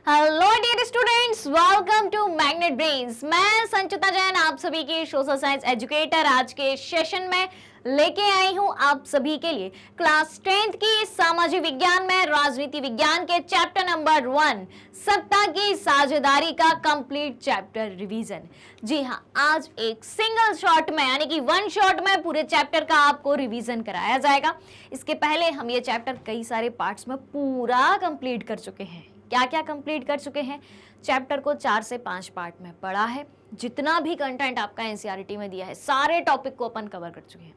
Hello dear students, welcome to Magnet Brains. मैं संचिता जैन आप सभी की सोशल साइंस एजुकेटर आज के सेशन में लेके आई हूं आप सभी के लिए क्लास 10th की सामाजिक विज्ञान में राजनीति विज्ञान के चैप्टर नंबर 1 सत्ता की साझेदारी का कंप्लीट चैप्टर रिवीजन। जी हाँ, आज एक सिंगल शॉट में यानी कि वन शॉट में पूरे चैप्टर का आपको रिवीजन कराया जाएगा। इसके पहले हम ये चैप्टर कई सारे पार्ट्स में पूरा कंप्लीट कर चुके हैं। क्या क्या कंप्लीट कर चुके हैं? चैप्टर को 4 से 5 पार्ट में पढ़ा है। जितना भी कंटेंट आपका एनसीईआरटी में दिया है सारे टॉपिक को अपन कवर कर चुके हैं।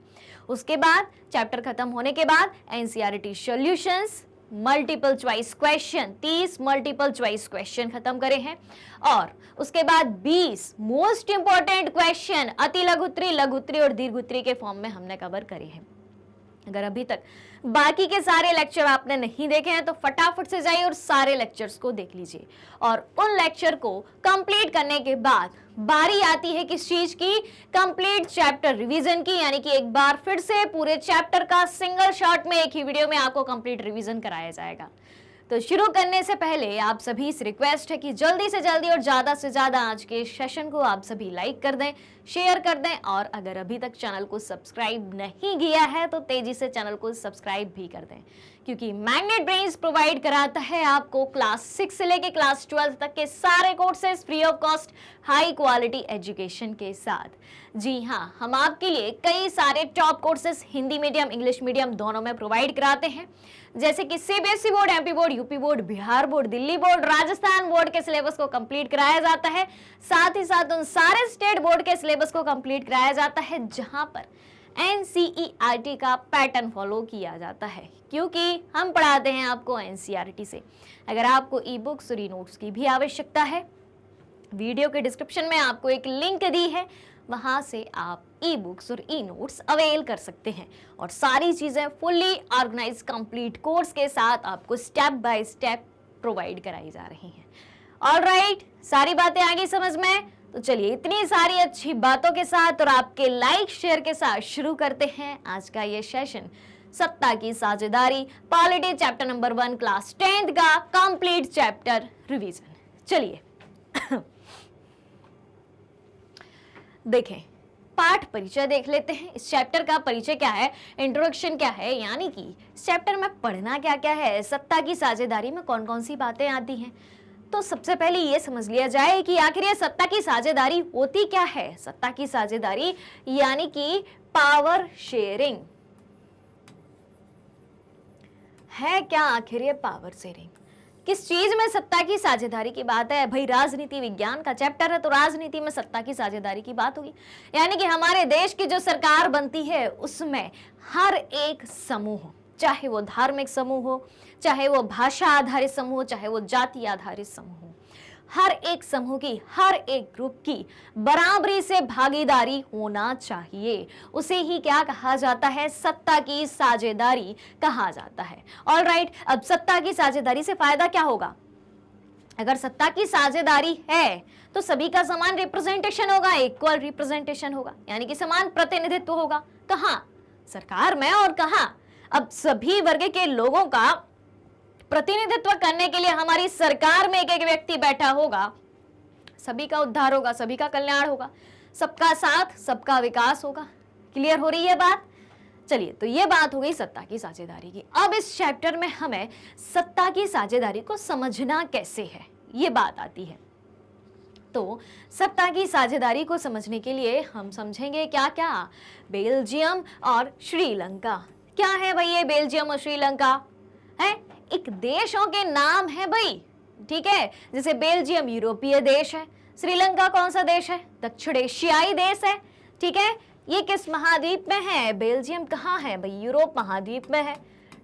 उसके बाद चैप्टर खत्म होने के बाद NCERT solutions, multiple choice question, 30 multiple choice question खत्म करे हैं और उसके बाद 20 मोस्ट इंपॉर्टेंट क्वेश्चन अति लघुत्तरी, लघुत्तरी और दीर्घोत्तरी के फॉर्म में हमने कवर करे हैं। अगर अभी तक बाकी के सारे लेक्चर आपने नहीं देखे हैं तो फटाफट से जाइए और सारे लेक्चर्स को देख लीजिए और उन लेक्चर को कंप्लीट करने के बाद बारी आती है किस चीज की? कंप्लीट चैप्टर रिवीजन की, यानी कि एक बार फिर से पूरे चैप्टर का सिंगल शॉट में एक ही वीडियो में आपको कंप्लीट रिवीजन कराया जाएगा। तो शुरू करने से पहले आप सभी से रिक्वेस्ट है कि जल्दी से जल्दी और ज्यादा से ज्यादा आज के सेशन को आप सभी लाइक कर दें, शेयर कर दें और अगर अभी तक चैनल को सब्सक्राइब नहीं किया है तो तेजी से चैनल को सब्सक्राइब भी कर दें, क्योंकि मैग्नेट ब्रेन्स प्रोवाइड कराता है आपको क्लास 6 से लेके क्लास 12 तक के सारे courses free of cost high quality education के साथ। जी हाँ, हम आपके लिए कई सारे top courses Hindi medium, English medium दोनों में प्रोवाइड कराते हैं, जैसे कि CBSE board, MP board, UP board, Bihar board, Delhi board, Rajasthan board के सिलेबस को कंप्लीट कराया जाता है। साथ ही साथ उन सारे स्टेट बोर्ड के सिलेबस को कंप्लीट कराया जाता है जहां पर एनसीईआरटी का पैटर्न फॉलो किया जाता है, क्योंकि हम पढ़ाते हैं आपको एनसीईआरटी से। अगर आपको ई बुक्स और ई नोट्स की भी आवश्यकता है, वीडियो के डिस्क्रिप्शन में आपको एक लिंक दी है, वहां से आप ई बुक्स और ई नोट्स अवेल कर सकते हैं और सारी चीजें फुल्ली ऑर्गेनाइज कंप्लीट कोर्स के साथ आपको स्टेप बाय स्टेप प्रोवाइड कराई जा रही हैं। ऑलराइट, सारी बातें आ गई समझ में? तो चलिए इतनी सारी अच्छी बातों के साथ और आपके लाइक शेयर के साथ शुरू करते हैं आज का ये सेशन, सत्ता की साझेदारी polity chapter number 1 class 10th का कंप्लीट चैप्टर रिवीजन। चलिए देखें, पाठ परिचय देख लेते हैं। इस चैप्टर का परिचय क्या है, इंट्रोडक्शन क्या है, यानी कि इस चैप्टर में पढ़ना क्या क्या है, सत्ता की साझेदारी में कौन कौन सी बातें आती हैं। तो सबसे पहले ये समझ लिया जाए कि आखिर ये सत्ता की साझेदारी होती क्या है। सत्ता की साझेदारी यानी कि पावर शेयरिंग है क्या? आखिर ये पावर शेयरिंग किस चीज में सत्ता की साझेदारी की बात है? भाई राजनीति विज्ञान का चैप्टर है तो राजनीति में सत्ता की साझेदारी की बात होगी, यानी कि हमारे देश की जो सरकार बनती है उसमें हर एक समूह, चाहे वो धार्मिक समूह हो, चाहे वो भाषा आधारित समूह हो, चाहे वो जाति आधारित समूह हो, हर एक समूह की, हर एक ग्रुप की बराबरी से भागीदारी होना चाहिए। उसे ही क्या कहा जाता है? सत्ता की साझेदारी कहा जाता है। ऑलराइट, अब सत्ता की साझेदारी से फायदा क्या होगा? अगर सत्ता की साझेदारी है तो सभी का समान रिप्रेजेंटेशन होगा, इक्वल रिप्रेजेंटेशन होगा, यानी कि समान प्रतिनिधित्व होगा। कहां? सरकार में और कहां? अब सभी वर्ग के लोगों का प्रतिनिधित्व करने के लिए हमारी सरकार में एक एक व्यक्ति बैठा होगा, सभी का उद्धार होगा, सभी का कल्याण होगा, सबका साथ सबका विकास होगा। क्लियर हो रही है बात? चलिए, तो ये बात हो गई सत्ता की साझेदारी की। अब इस चैप्टर में हमें सत्ता की साझेदारी को समझना कैसे है ये बात आती है। तो सत्ता की साझेदारी को समझने के लिए हम समझेंगे क्या क्या? बेल्जियम और श्रीलंका। क्या है भाई ये बेल्जियम और श्रीलंका? है एक देशों के नाम है भाई, ठीक है। जैसे बेल्जियम यूरोपीय देश है, श्रीलंका कौन सा देश है? दक्षिण एशियाई देश है, ठीक है। ये किस महाद्वीप में है? बेल्जियम कहाँ है भाई? यूरोप महाद्वीप में है।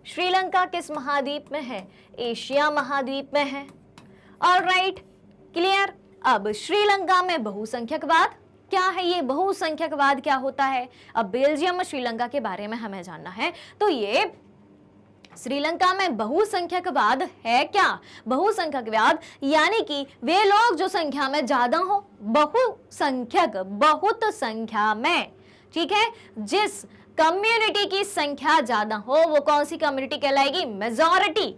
श्रीलंका किस महाद्वीप में है? एशिया महाद्वीप में है। Alright, clear. अब श्रीलंका में बहुसंख्यकवाद क्या है? ये बहुसंख्यकवाद क्या होता है? अब बेल्जियम और श्रीलंका के बारे में हमें जानना है। तो ये श्रीलंका में बहुसंख्यकवाद है क्या? बहुसंख्यकवाद यानी कि वे लोग जो संख्या में ज्यादा हो, बहुसंख्यक, बहुत संख्या में, ठीक है। जिस कम्युनिटी की संख्या ज्यादा हो वो कौन सी कम्युनिटी कहलाएगी? मेजॉरिटी।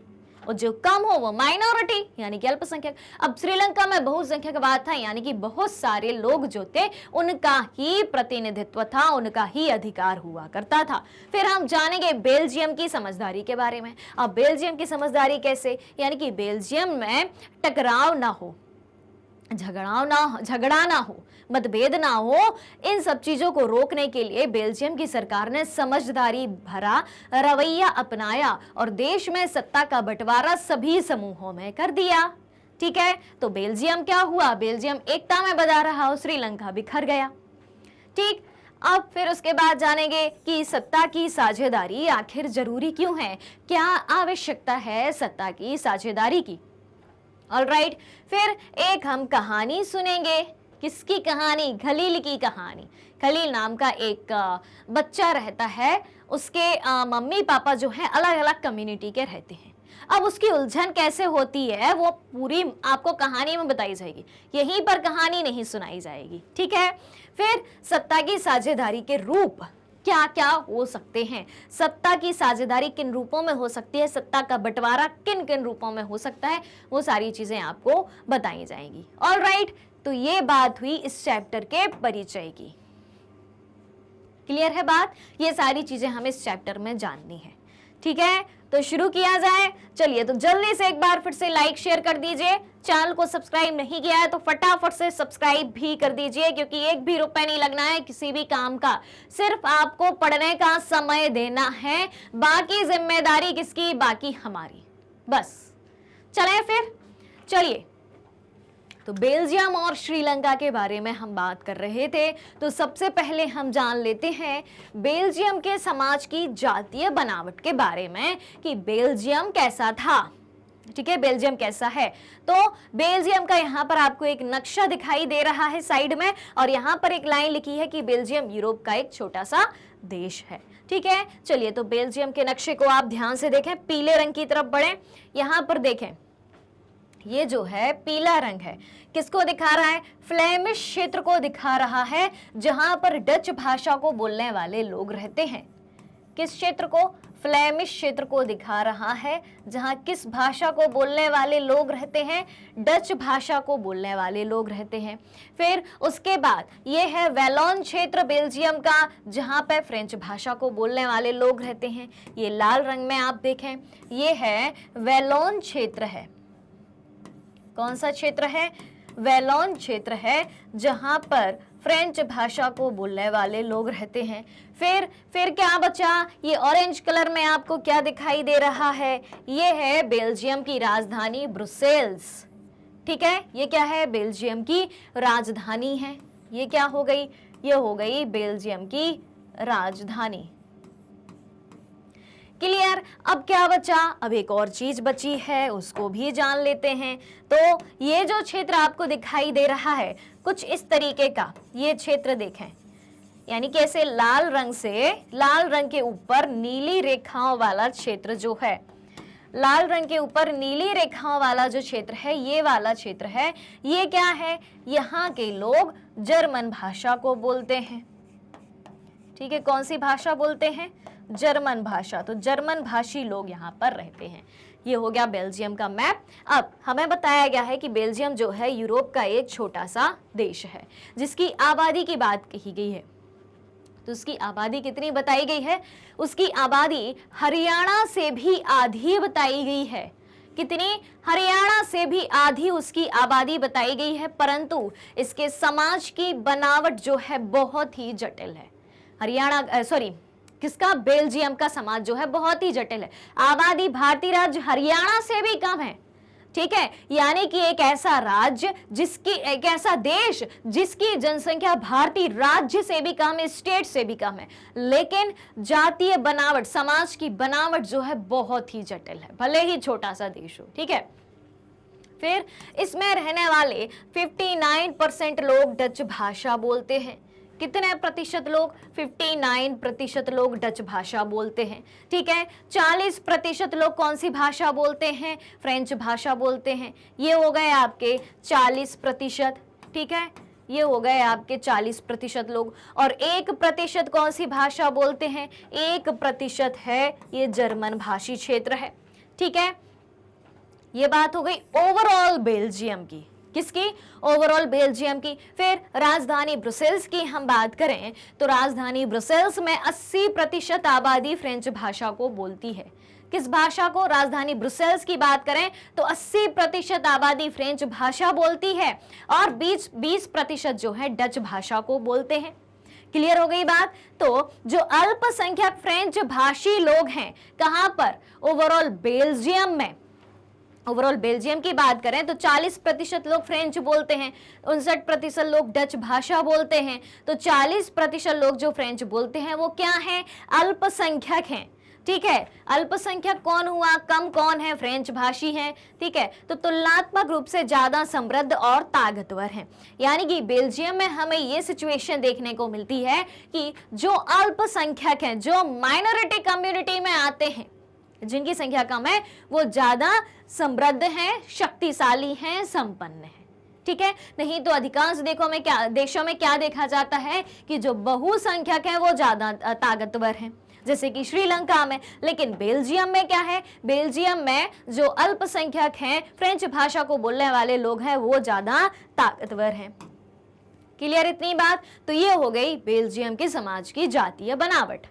और जो कम हो वो माइनॉरिटी यानी कि अल्पसंख्यक। अब श्रीलंका में बहुसंख्यकवाद था, यानी कि बहुत सारे लोग जो थे उनका ही प्रतिनिधित्व था, उनका ही अधिकार हुआ करता था। फिर हम जानेंगे बेल्जियम की समझदारी के बारे में। अब बेल्जियम की समझदारी कैसे, यानी कि बेल्जियम में टकराव ना हो, झगड़ा ना हो, मतभेद ना हो, इन सब चीजों को रोकने के लिए बेल्जियम की सरकार ने समझदारी भरा रवैया अपनाया और देश में सत्ता का बंटवारा सभी समूहों में कर दिया। ठीक है, तो बेल्जियम क्या हुआ, बेल्जियम एकता में बधा रहा और श्रीलंका बिखर गया। ठीक, अब फिर उसके बाद जानेंगे कि सत्ता की साझेदारी आखिर जरूरी क्यों है, क्या आवश्यकता है सत्ता की साझेदारी की। ऑलराइट, फिर एक हम कहानी सुनेंगे। किसकी कहानी, खलील की कहानी। खलील नाम का एक बच्चा रहता है, उसके मम्मी पापा जो है अलग अलग कम्युनिटी के रहते हैं। अब उसकी उलझन कैसे होती है वो पूरी आपको कहानी में बताई जाएगी, यहीं पर कहानी नहीं सुनाई जाएगी। ठीक है, फिर सत्ता की साझेदारी के रूप क्या क्या हो सकते हैं, सत्ता की साझेदारी किन रूपों में हो सकती है, सत्ता का बंटवारा किन किन रूपों में हो सकता है, वो सारी चीजें आपको बताई जाएंगी। ऑलराइट, तो ये बात हुई इस चैप्टर के परिचय की। क्लियर है बात, ये सारी चीजें हमें इस चैप्टर में जाननी है। ठीक है, तो शुरू किया जाए। चलिए, तो जल्दी से एक बार फिर से लाइक शेयर कर दीजिए। चैनल को सब्सक्राइब नहीं किया है तो फटाफट से सब्सक्राइब भी कर दीजिए, क्योंकि एक भी रुपए नहीं लगना है किसी भी काम का, सिर्फ आपको पढ़ने का समय देना है। बाकी जिम्मेदारी किसकी, बाकी हमारी। बस चलें फिर। चलिए, तो बेल्जियम और श्रीलंका के बारे में हम बात कर रहे थे, तो सबसे पहले हम जान लेते हैं बेल्जियम के समाज की जातीय बनावट के बारे में कि बेल्जियम कैसा था। ठीक है, बेल्जियम कैसा है, तो बेल्जियम का यहाँ पर आपको एक नक्शा दिखाई दे रहा है साइड में, और यहाँ पर एक लाइन लिखी है कि बेल्जियम यूरोप का एक छोटा सा देश है। ठीक है, चलिए, तो बेल्जियम के नक्शे को आप ध्यान से देखें, पीले रंग की तरफ बढ़ें। यहाँ पर देखें, ये जो है पीला रंग है, किसको दिखा रहा है, फ्लेमिश क्षेत्र को दिखा रहा है, जहां पर डच भाषा को बोलने वाले लोग रहते हैं। किस क्षेत्र को, फ्लेमिश क्षेत्र को दिखा रहा है, जहां किस भाषा को बोलने वाले लोग रहते हैं, डच भाषा को बोलने वाले लोग रहते हैं। फिर उसके बाद ये है वैलोन क्षेत्र बेल्जियम का, जहां पर फ्रेंच भाषा को बोलने वाले लोग रहते हैं। ये लाल रंग में आप देखें, ये है वैलोन क्षेत्र है। कौन सा क्षेत्र है, वैलोन क्षेत्र है, जहां पर फ्रेंच भाषा को बोलने वाले लोग रहते हैं। फिर क्या बचा, ये ऑरेंज कलर में आपको क्या दिखाई दे रहा है, ये है बेल्जियम की राजधानी ब्रुसेल्स। ठीक है, ये क्या है, बेल्जियम की राजधानी है। ये क्या हो गई, ये हो गई बेल्जियम की राजधानी। क्लियर, अब क्या बचा, अब एक और चीज बची है, उसको भी जान लेते हैं। तो ये जो क्षेत्र आपको दिखाई दे रहा है कुछ इस तरीके का, ये क्षेत्र देखें, यानी कि ऐसे लाल रंग के ऊपर नीली रेखाओं वाला क्षेत्र जो है, लाल रंग के ऊपर नीली रेखाओं वाला जो क्षेत्र है, ये वाला क्षेत्र है, ये क्या है, यहाँ के लोग जर्मन भाषा को बोलते हैं। ठीक है, कौन सी भाषा बोलते हैं, जर्मन भाषा। तो जर्मन भाषी लोग यहाँ पर रहते हैं। ये हो गया बेल्जियम का मैप। अब हमें बताया गया है कि बेल्जियम जो है यूरोप का एक छोटा सा देश है, जिसकी आबादी की बात कही गई है। तो उसकी आबादी कितनी बताई गई है, उसकी आबादी हरियाणा से भी आधी बताई गई है। कितनी, हरियाणा से भी आधी उसकी आबादी बताई गई है, परंतु इसके समाज की बनावट जो है बहुत ही जटिल है। किसका, बेल्जियम का समाज जो है बहुत ही जटिल है। आबादी भारतीय राज्य हरियाणा से भी कम है। ठीक है, यानी कि एक ऐसा राज्य एक ऐसा देश जिसकी जनसंख्या भारतीय राज्य से भी कम है, स्टेट से भी कम है, लेकिन जातीय बनावट, समाज की बनावट जो है बहुत ही जटिल है, भले ही छोटा सा देश हो। ठीक है, फिर इसमें रहने वाले 59% लोग डच भाषा बोलते हैं। कितने प्रतिशत लोग, 59% लोग डच भाषा बोलते हैं। ठीक है, 40% लोग कौन सी भाषा बोलते हैं, फ्रेंच भाषा बोलते हैं। ये हो गए आपके 40%। ठीक है, ये हो गए आपके 40% लोग। और 1% कौन सी भाषा बोलते हैं, 1% है ये जर्मन भाषी क्षेत्र है। ठीक है, ये बात हो गई ओवरऑल बेल्जियम की। किसकी? ओवरऑल बेल्जियम की। फिर राजधानी ब्रुसेल्स की हम बात करें तो राजधानी ब्रुसेल्स में 80% आबादी फ्रेंच भाषा को बोलती है। किस भाषा को? राजधानी ब्रुसेल्स की बात करें तो 80% आबादी फ्रेंच भाषा बोलती है और 20% जो है डच भाषा को बोलते हैं। क्लियर हो गई बात? तो जो अल्पसंख्यक फ्रेंच भाषी लोग हैं, कहां पर? ओवरऑल बेल्जियम में। ओवरऑल बेल्जियम की बात करें तो 40% लोग फ्रेंच बोलते हैं, 59% लोग डच भाषा बोलते हैं। तो 40% लोग जो फ्रेंच बोलते हैं वो क्या है? अल्पसंख्यक हैं। ठीक है, अल्पसंख्यक कौन हुआ? कम कौन है? फ्रेंच भाषी हैं। ठीक है, तो तुलनात्मक रूप से ज्यादा समृद्ध और ताकतवर हैं। यानी कि बेल्जियम में हमें ये सिचुएशन देखने को मिलती है कि जो अल्पसंख्यक हैं, जो माइनॉरिटी कम्युनिटी में आते हैं, जिनकी संख्या कम है, वो ज्यादा समृद्ध हैं, शक्तिशाली हैं, संपन्न हैं। ठीक है, नहीं तो अधिकांश देशों में क्या देखा जाता है कि जो बहुसंख्यक है वो ज्यादा ताकतवर हैं, जैसे कि श्रीलंका में। लेकिन बेल्जियम में क्या है? बेल्जियम में जो अल्पसंख्यक हैं, फ्रेंच भाषा को बोलने वाले लोग हैं, वो ज्यादा ताकतवर हैं। क्लियर इतनी बात? तो ये हो गई बेल्जियम के समाज की जातीय बनावट।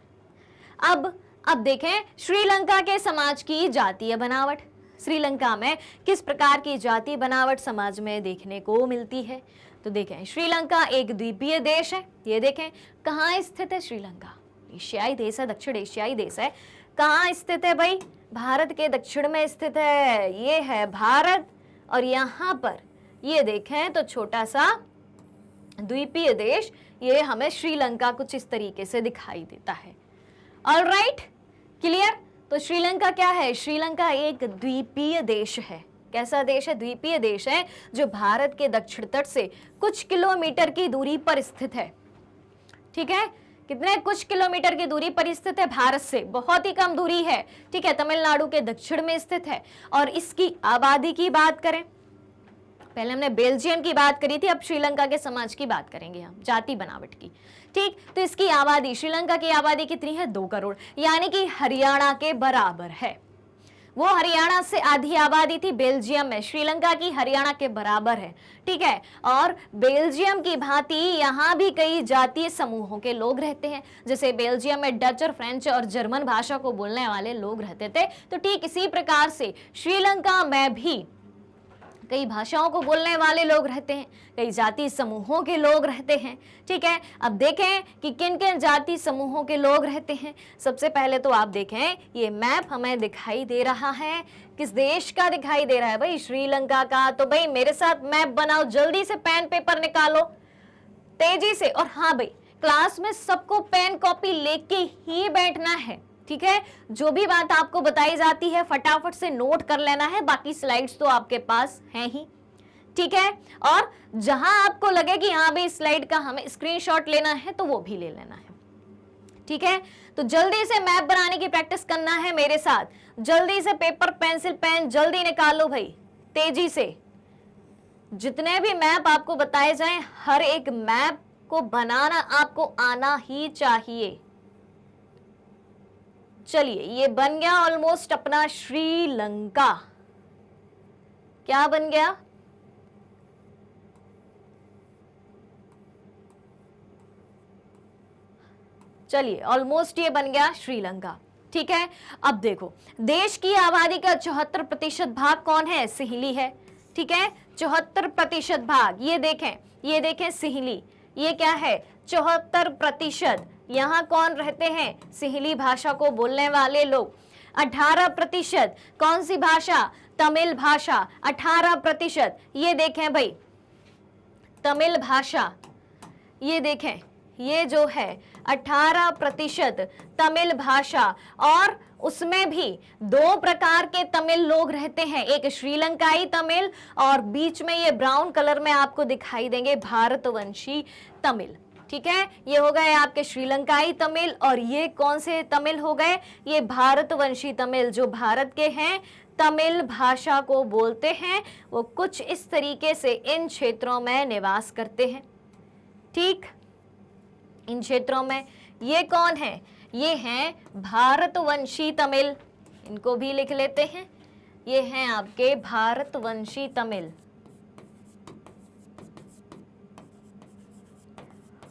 अब देखें श्रीलंका के समाज की जातीय बनावट। श्रीलंका में किस प्रकार की जातीय बनावट समाज में देखने को मिलती है? तो देखें, श्रीलंका एक द्वीपीय देश है। ये देखें कहाँ स्थित है श्रीलंका? एशियाई देश है, दक्षिण एशियाई देश है। कहाँ स्थित है भाई? भारत के दक्षिण में स्थित है। ये है भारत और यहाँ पर ये देखें तो छोटा सा द्वीपीय देश, ये हमें श्रीलंका कुछ इस तरीके से दिखाई देता है। Alright, clear? तो श्रीलंका क्या है? श्रीलंका एक द्वीपीय देश है। कैसा देश है? द्वीपीय देश है जो भारत के दक्षिण तट से कुछ किलोमीटर की दूरी पर स्थित है। ठीक है, कितने? कुछ किलोमीटर की दूरी पर स्थित है भारत से, बहुत ही कम दूरी है। ठीक है, तमिलनाडु के दक्षिण में स्थित है। और इसकी आबादी की बात करें, पहले हमने बेल्जियम की बात करी थी, अब श्रीलंका के समाज की बात करेंगे हम, जाति बनावट की। ठीक, तो इसकी आबादी, श्रीलंका की आबादी कितनी है? 2 करोड़, यानी कि हरियाणा के बराबर है। वो हरियाणा से आधी आबादी थी बेल्जियम में, श्रीलंका की हरियाणा के बराबर है। ठीक है, और बेल्जियम की भांति यहाँ भी कई जातीय समूहों के लोग रहते हैं। जैसे बेल्जियम में डच और फ्रेंच और जर्मन भाषा को बोलने वाले लोग रहते थे, तो ठीक इसी प्रकार से श्रीलंका में भी कई भाषाओं को बोलने वाले लोग रहते हैं, कई जाति समूहों के लोग रहते हैं। ठीक है, अब देखें कि किन किन जाति समूहों के लोग रहते हैं। सबसे पहले तो आप देखें, ये मैप हमें दिखाई दे रहा है, किस देश का दिखाई दे रहा है भाई? श्रीलंका का। तो भाई मेरे साथ मैप बनाओ, जल्दी से पेन पेपर निकालो तेजी से। और हाँ भाई, क्लास में सबको पेन कॉपी लेके ही बैठना है। ठीक है, जो भी बात आपको बताई जाती है फटाफट से नोट कर लेना है, बाकी स्लाइड्स तो आपके पास हैं ही। ठीक है, और जहां आपको लगे कि हाँ भाई स्लाइड का हमें स्क्रीनशॉट लेना है तो वो भी ले लेना है। ठीक है, तो जल्दी से मैप बनाने की प्रैक्टिस करना है मेरे साथ। जल्दी से पेपर पेंसिल पेन जल्दी निकालो भाई, तेजी से। जितने भी मैप आपको बताए जाएं, हर एक मैप को बनाना आपको आना ही चाहिए। चलिए, ये बन गया ऑलमोस्ट अपना श्रीलंका। क्या बन गया? चलिए, ऑलमोस्ट ये बन गया श्रीलंका। ठीक है, अब देखो, देश की आबादी का 74% भाग कौन है? सिंहली है। ठीक है, 74% भाग, ये देखें सिंहली, ये क्या है? 74%। यहाँ कौन रहते हैं? सिंहली भाषा को बोलने वाले लोग। 18% कौन सी भाषा? तमिल भाषा, 18%। ये देखें भाई, तमिल भाषा, ये देखें, ये जो है 18% तमिल भाषा। और उसमें भी 2 प्रकार के तमिल लोग रहते हैं, एक श्रीलंकाई तमिल और बीच में ये ब्राउन कलर में आपको दिखाई देंगे भारतवंशी तमिल। ठीक है, ये हो गए आपके श्रीलंकाई तमिल और ये कौन से तमिल हो गए? ये भारतवंशी तमिल, जो भारत के हैं, तमिल भाषा को बोलते हैं, वो कुछ इस तरीके से इन क्षेत्रों में निवास करते हैं। ठीक, इन क्षेत्रों में ये कौन है? ये हैं भारतवंशी तमिल, इनको भी लिख लेते हैं, ये हैं आपके भारतवंशी तमिल।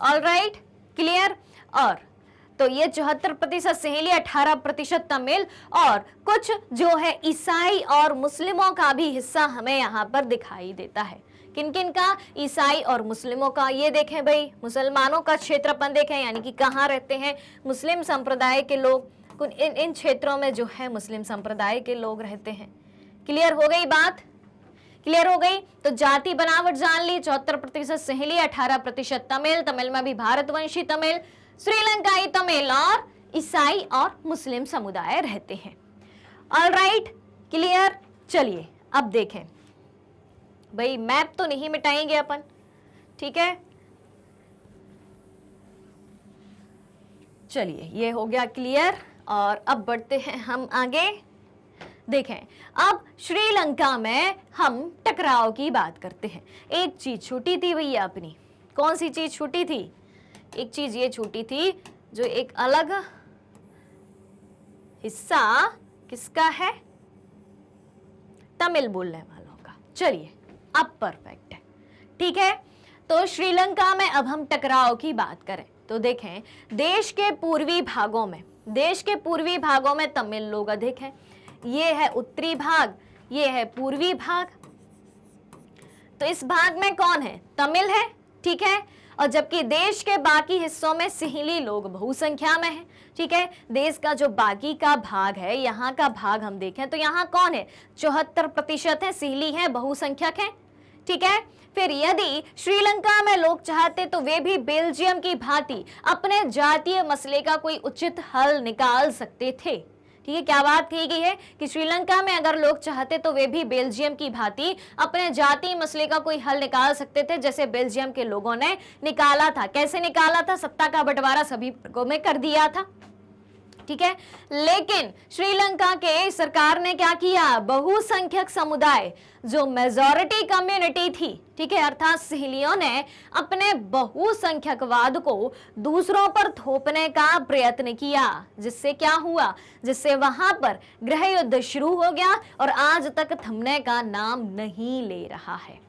All right, clear. और तो ये 74% सिंहली, 18% तमिल, और कुछ जो है ईसाई और मुस्लिमों का भी हिस्सा हमें यहाँ पर दिखाई देता है। किन किन का? ईसाई और मुस्लिमों का। ये देखें भाई, मुसलमानों का क्षेत्रफल देखें, यानी कि कहाँ रहते हैं मुस्लिम संप्रदाय के लोग, इन क्षेत्रों में जो है मुस्लिम संप्रदाय के लोग रहते हैं। क्लियर हो गई बात? क्लियर हो गई। तो जाति बनावट जान ली, 74% सिंहली, 18% तमिल, तमिल में भी भारतवंशी तमिल, श्रीलंकाई तमिल और ईसाई और मुस्लिम समुदाय रहते हैं। All right, clear. चलिए अब देखें भाई, मैप तो नहीं मिटाएंगे अपन, ठीक है। चलिए ये हो गया क्लियर, और अब बढ़ते हैं हम आगे। देखें, अब श्रीलंका में हम टकराव की बात करते हैं। एक चीज छूटी थी भैया अपनी, कौन सी चीज छूटी थी? एक चीज ये छूटी थी, जो एक अलग हिस्सा किसका है? तमिल बोलने वालों का। चलिए अब परफेक्ट है, ठीक है। तो श्रीलंका में अब हम टकराव की बात करें तो देखें, देश के पूर्वी भागों में तमिल लोग अधिक हैं। ये है उत्तरी भाग, ये है पूर्वी भाग। तो इस भाग में कौन है? तमिल है, ठीक है। और जबकि देश के बाकी हिस्सों में सिंहली लोग बहुसंख्या में हैं, ठीक है। देश का जो बाकी का भाग है, यहाँ का भाग हम देखें तो यहाँ कौन है? 74% है, सिंहली है, बहुसंख्यक है, ठीक है। फिर यदि श्रीलंका में लोग चाहते तो वे भी बेल्जियम की भांति अपने जातीय मसले का कोई उचित हल निकाल सकते थे, ठीक है। क्या बात कही गई है कि श्रीलंका में अगर लोग चाहते तो वे भी बेल्जियम की भांति अपने जातीय मसले का कोई हल निकाल सकते थे, जैसे बेल्जियम के लोगों ने निकाला था। कैसे निकाला था? सत्ता का बंटवारा सभी वर्गों में कर दिया था, ठीक है। लेकिन श्रीलंका के सरकार ने क्या किया? बहुसंख्यक समुदाय, जो मेजॉरिटी कम्युनिटी थी, ठीक है, अर्थात सिंहलियों ने अपने बहुसंख्यकवाद को दूसरों पर थोपने का प्रयत्न किया, जिससे क्या हुआ? जिससे वहां पर गृह युद्ध शुरू हो गया और आज तक थमने का नाम नहीं ले रहा है।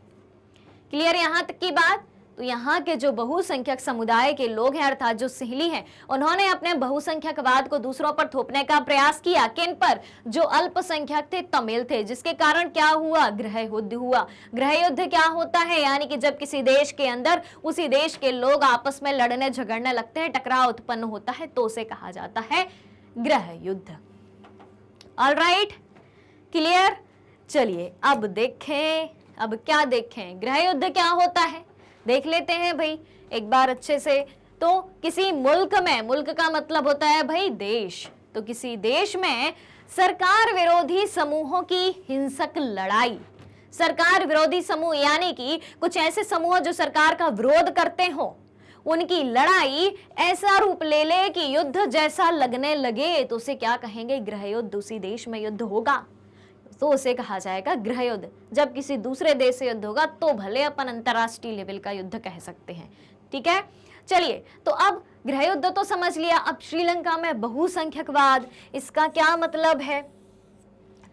क्लियर यहां तक की बात? तो यहाँ के जो बहुसंख्यक समुदाय के लोग हैं, अर्थात जो सिंहली हैं, उन्होंने अपने बहुसंख्यकवाद को दूसरों पर थोपने का प्रयास किया। किन पर? जो अल्पसंख्यक थे, तमिल थे, जिसके कारण क्या हुआ? गृह युद्ध हुआ। गृह युद्ध क्या होता है? यानी कि जब किसी देश के अंदर उसी देश के लोग आपस में लड़ने झगड़ने लगते हैं, टकराव उत्पन्न होता है, तो उसे कहा जाता है गृह युद्ध। All right, clear. चलिए अब देखें, अब क्या देखें? गृह युद्ध क्या होता है देख लेते हैं भाई एक बार अच्छे से। तो किसी मुल्क में, मुल्क का मतलब होता है भाई देश, तो किसी देश में सरकार विरोधी समूहों की हिंसक लड़ाई, सरकार विरोधी समूह यानी कि कुछ ऐसे समूह जो सरकार का विरोध करते हो, उनकी लड़ाई ऐसा रूप ले ले कि युद्ध जैसा लगने लगे, तो उसे क्या कहेंगे? गृह युद्ध। उसी देश में युद्ध होगा तो उसे कहा जाएगा गृह युद्ध। जब किसी दूसरे देश से युद्ध होगा तो भले अपन अंतरराष्ट्रीय लेवल का युद्ध कह सकते हैं, ठीक है। चलिए, तो अब गृह युद्ध तो समझ लिया। अब श्रीलंका में बहुसंख्यकवाद, इसका क्या मतलब है?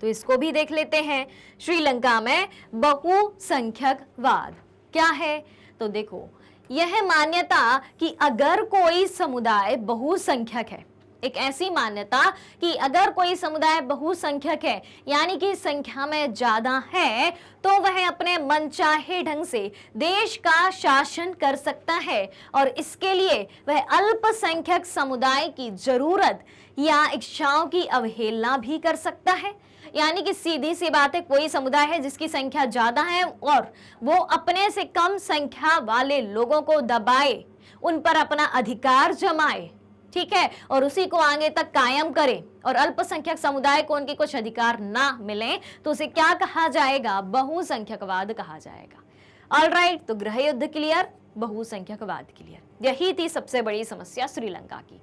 तो इसको भी देख लेते हैं। श्रीलंका में बहुसंख्यकवाद क्या है? तो देखो, यह मान्यता कि अगर कोई समुदाय बहुसंख्यक है, एक ऐसी मान्यता कि अगर कोई समुदाय बहुसंख्यक है यानी कि संख्या में ज्यादा है, तो वह अपने मनचाहे ढंग से देश का शासन कर सकता है और इसके लिए वह अल्पसंख्यक समुदाय की जरूरत या इच्छाओं की अवहेलना भी कर सकता है। यानी कि सीधी सी बात है, कोई समुदाय है जिसकी संख्या ज्यादा है और वो अपने से कम संख्या वाले लोगों को दबाए, उन पर अपना अधिकार जमाए, ठीक है, और उसी को आगे तक कायम करे, और अल्पसंख्यक समुदाय को उनके कुछ अधिकार ना मिले, तो उसे क्या कहा जाएगा? बहुसंख्यकवाद कहा जाएगा। ऑल राइट, तो गृह युद्ध क्लियर, बहुसंख्यकवाद क्लियर। यही थी सबसे बड़ी समस्या श्रीलंका की।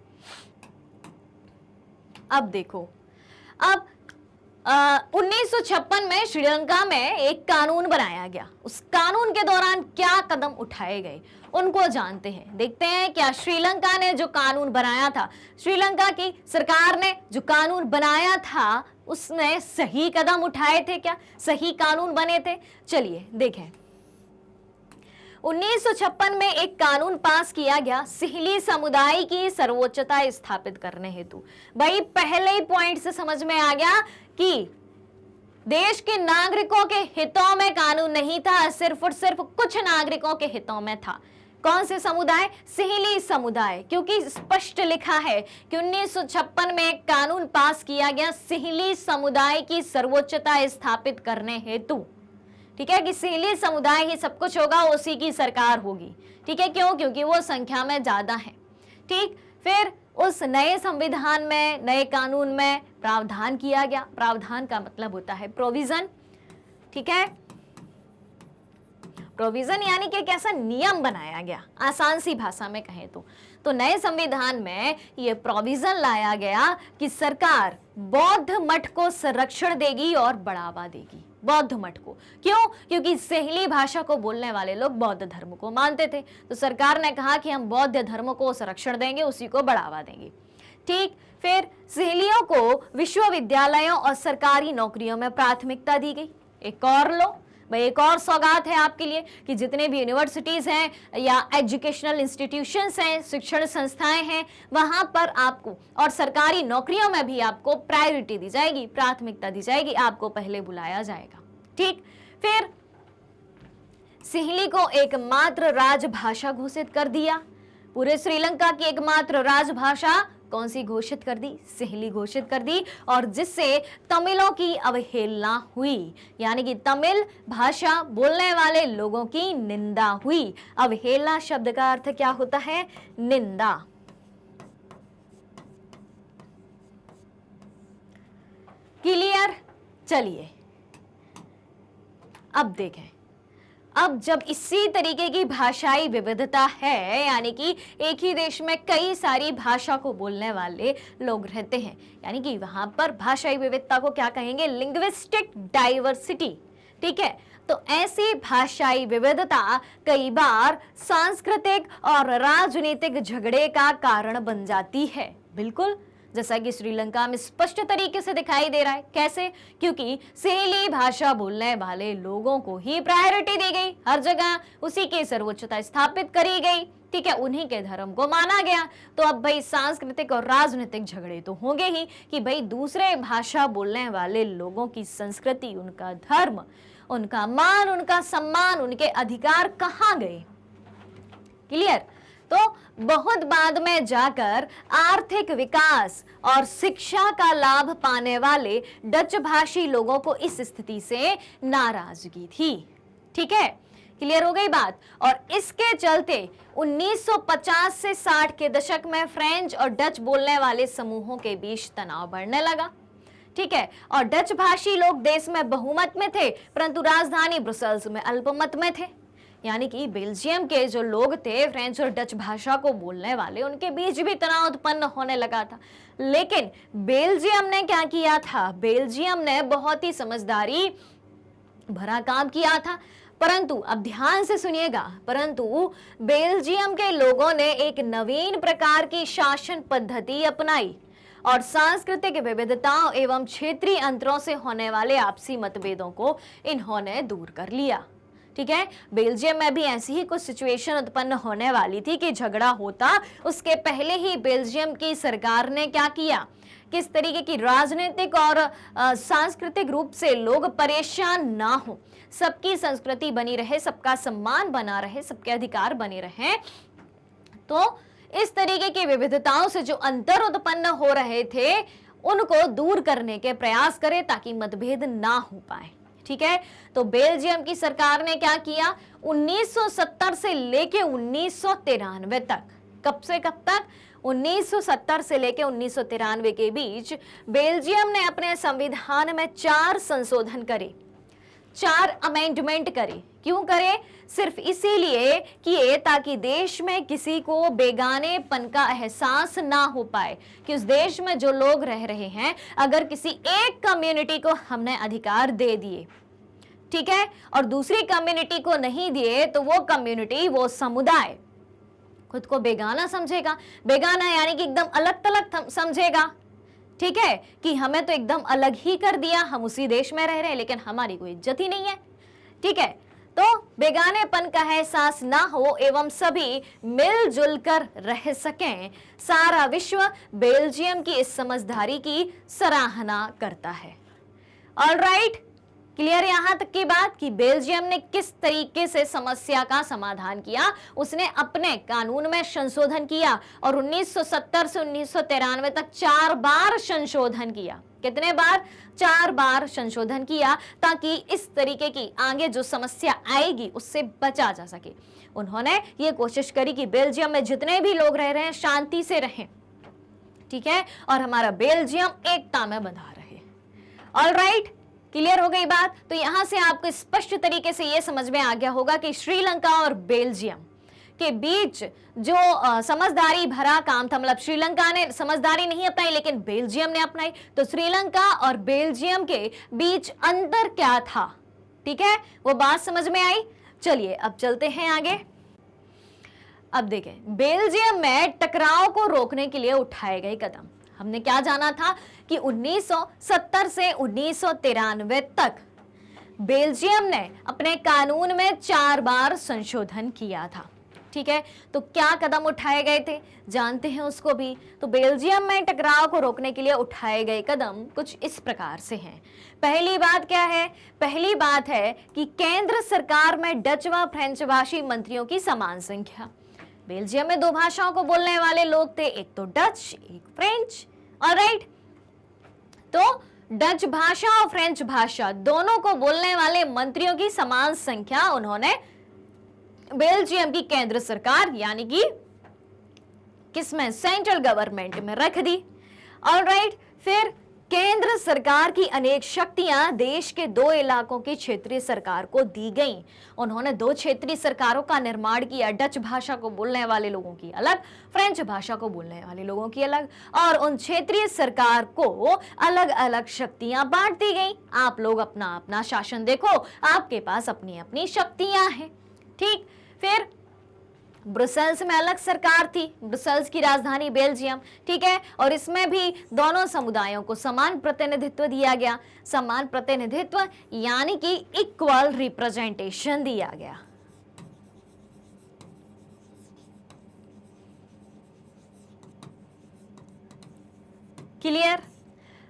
अब देखो, अब 1956 में श्रीलंका में एक कानून बनाया गया। उस कानून के दौरान क्या कदम उठाए गए उनको जानते हैं। देखते हैं क्या श्रीलंका ने जो कानून बनाया था, श्रीलंका की सरकार ने जो कानून बनाया था, उसने सही कदम उठाए थे क्या, सही कानून बने थे? चलिए देखें। 1956 में एक कानून पास किया गया सिहली समुदाय की सर्वोच्चता स्थापित करने हेतु। भाई पहले ही पॉइंट से समझ में आ गया कि देश के नागरिकों के हितों में कानून नहीं था, सिर्फ और सिर्फ कुछ नागरिकों के हितों में था। कौन से समुदाय? सिहली समुदाय, क्योंकि स्पष्ट लिखा है कि 1956 में एक कानून पास किया गया सिहली समुदाय की सर्वोच्चता स्थापित करने हेतु। ठीक है, कि सिहली समुदाय ही सब कुछ होगा, उसी की सरकार होगी। ठीक है, क्यों? क्योंकि वो संख्या में ज्यादा है। ठीक, फिर उस नए संविधान में, नए कानून में प्रावधान किया गया। प्रावधान का मतलब होता है प्रोविजन। ठीक है, प्रोविजन यानी कि एक ऐसा नियम बनाया गया, आसान सी भाषा में कहें तो नए संविधान में ये प्रोविजन लाया गया कि सरकार बौद्ध मठ को संरक्षण देगी और बढ़ावा देगी। बौद्ध मठ को क्यों? क्योंकि सिहली भाषा को बोलने वाले लोग बौद्ध धर्म को मानते थे, तो सरकार ने कहा कि हम बौद्ध धर्म को संरक्षण देंगे, उसी को बढ़ावा देंगे। ठीक, फिर सिहलियों को विश्वविद्यालयों और सरकारी नौकरियों में प्राथमिकता दी गई। एक और लो भाई, एक और सौगात है आपके लिए कि जितने भी यूनिवर्सिटीज हैं या एजुकेशनल इंस्टीट्यूशंस हैं, शिक्षण संस्थाएं हैं, वहां पर आपको और सरकारी नौकरियों में भी आपको प्रायोरिटी दी जाएगी, प्राथमिकता दी जाएगी, आपको पहले बुलाया जाएगा। ठीक, फिर सिहली को एकमात्र राजभाषा घोषित कर दिया। पूरे श्रीलंका की एकमात्र राजभाषा कौन सी घोषित कर दी? सिहली घोषित कर दी, और जिससे तमिलों की अवहेलना हुई, यानी कि तमिल भाषा बोलने वाले लोगों की निंदा हुई। अवहेलना शब्द का अर्थ क्या होता है? निंदा। क्लियर? चलिए अब देखें, अब जब इसी तरीके की भाषाई विविधता है, यानी कि एक ही देश में कई सारी भाषा को बोलने वाले लोग रहते हैं, यानी कि वहां पर भाषाई विविधता को क्या कहेंगे? Linguistic diversity. ठीक है, तो ऐसी भाषाई विविधता कई बार सांस्कृतिक और राजनीतिक झगड़े का कारण बन जाती है। बिल्कुल, जैसा कि श्रीलंका में स्पष्ट तरीके से दिखाई दे रहा है। कैसे? क्योंकि सिहली भाषा बोलने वाले लोगों को ही प्रायोरिटी दी गई, हर जगह उसी की सर्वोच्चता स्थापित करी गई। ठीक है, उन्हीं के धर्म को माना गया। तो अब भाई सांस्कृतिक और राजनीतिक झगड़े तो होंगे ही कि भाई दूसरे भाषा बोलने वाले लोगों की संस्कृति, उनका धर्म, उनका मान, उनका सम्मान, उनके अधिकार कहाँ गए। क्लियर? तो बहुत बाद में जाकर आर्थिक विकास और शिक्षा का लाभ पाने वाले डच भाषी लोगों को इस स्थिति से नाराजगी थी। ठीक है, क्लियर हो गई बात। और इसके चलते 1950 से 60 के दशक में फ्रेंच और डच बोलने वाले समूहों के बीच तनाव बढ़ने लगा। ठीक है, और डच भाषी लोग देश में बहुमत में थे, परंतु राजधानी ब्रुसेल्स में अल्पमत में थे। यानी कि बेल्जियम के जो लोग थे, फ्रेंच और डच भाषा को बोलने वाले, उनके बीच भी तनाव उत्पन्न होने लगा था। लेकिन बेल्जियम ने क्या किया था? बेल्जियम ने बहुत ही समझदारी भरा काम किया था। परंतु अब ध्यान से सुनिएगा, परंतु बेल्जियम के लोगों ने एक नवीन प्रकार की शासन पद्धति अपनाई और सांस्कृतिक विविधताओं एवं क्षेत्रीय अंतरों से होने वाले आपसी मतभेदों को इन्होंने दूर कर लिया। ठीक है, बेल्जियम में भी ऐसी ही कुछ सिचुएशन उत्पन्न होने वाली थी कि झगड़ा होता, उसके पहले ही बेल्जियम की सरकार ने क्या किया? किस तरीके की राजनीतिक और सांस्कृतिक रूप से लोग परेशान ना हो, सबकी संस्कृति बनी रहे, सबका सम्मान बना रहे, सबके अधिकार बने रहे। तो इस तरीके की विविधताओं से जो अंतर उत्पन्न हो रहे थे, उनको दूर करने के प्रयास करे ताकि मतभेद ना हो पाए। ठीक है, तो बेल्जियम की सरकार ने क्या किया? 1970 से लेके 1993 तक, कब से कब तक? 1970 से लेके 1993 के बीच बेल्जियम ने अपने संविधान में 4 संशोधन करे, 4 अमेंडमेंट करे। क्यों करे? सिर्फ इसीलिए किए ताकि देश में किसी को बेगानेपन का एहसास ना हो पाए, कि उस देश में जो लोग रह रहे हैं, अगर किसी एक कम्युनिटी को हमने अधिकार दे दिए, ठीक है, और दूसरी कम्युनिटी को नहीं दिए, तो वो कम्युनिटी, वो समुदाय खुद को बेगाना समझेगा। बेगाना यानी कि एकदम अलग थलग समझेगा। ठीक है, कि हमें तो एकदम अलग ही कर दिया, हम उसी देश में रह रहे हैं लेकिन हमारी कोई इज्जत ही नहीं है। ठीक है, तो बेगानेपन का एहसास ना हो एवं सभी मिलजुल कर रह सकें, सारा विश्व बेल्जियम की इस समझदारी की सराहना करता है। ऑलराइट, क्लियर यहां तक की बात कि बेल्जियम ने किस तरीके से समस्या का समाधान किया। उसने अपने कानून में संशोधन किया और 1970 से 1993 तक 4 बार संशोधन किया। कितने बार? 4 बार संशोधन किया, ताकि इस तरीके की आगे जो समस्या आएगी उससे बचा जा सके। उन्होंने ये कोशिश करी कि बेल्जियम में जितने भी लोग रह रहे हैं शांति से रहें, ठीक है, और हमारा बेल्जियम एकता में बंधा रहे। ऑलराइट, क्लियर हो गई बात। तो यहां से आपको स्पष्ट तरीके से यह समझ में आ गया होगा कि श्रीलंका और बेल्जियम के बीच जो समझदारी भरा काम था, मतलब श्रीलंका ने समझदारी नहीं अपनाई लेकिन बेल्जियम ने अपनाई, तो श्रीलंका और बेल्जियम के बीच अंतर क्या था, ठीक है, वो बात समझ में आई। चलिए अब चलते हैं आगे। अब देखें, बेल्जियम में टकराव को रोकने के लिए उठाए गए कदम। हमने क्या जाना था कि 1970 से 1993 तक बेल्जियम ने अपने कानून में 4 बार संशोधन किया था। ठीक है, तो क्या कदम उठाए गए थे, जानते हैं उसको भी। तो बेल्जियम में टकराव को रोकने के लिए उठाए गए कदम कुछ इस प्रकार से हैं। पहली बात क्या है? पहली बात है कि केंद्र सरकार में डच व फ्रेंच भाषी मंत्रियों की समान संख्या। बेल्जियम में 2 भाषाओं को बोलने वाले लोग थे, एक तो डच, एक फ्रेंच। ऑलराइट, तो डच भाषा और फ्रेंच भाषा दोनों को बोलने वाले मंत्रियों की समान संख्या उन्होंने बेल्जियम की केंद्र सरकार यानी कि किसमें, सेंट्रल गवर्नमेंट में रख दी। ऑलराइट, फिर केंद्र सरकार की अनेक शक्तियां देश के 2 इलाकों की क्षेत्रीय सरकार को दी गईं। उन्होंने 2 क्षेत्रीय सरकारों का निर्माण किया, डच भाषा को बोलने वाले लोगों की अलग, फ्रेंच भाषा को बोलने वाले लोगों की अलग, और उन क्षेत्रीय सरकार को अलग अलग शक्तियां बांट दी गई। आप लोग अपना अपना शासन देखो, आपके पास अपनी अपनी शक्तियां हैं। ठीक, फिर ब्रुसेल्स में अलग सरकार थी, ब्रुसेल्स की राजधानी बेल्जियम, ठीक है, और इसमें भी दोनों समुदायों को समान प्रतिनिधित्व दिया गया। समान प्रतिनिधित्व यानी कि इक्वल रिप्रेजेंटेशन दिया गया। क्लियर?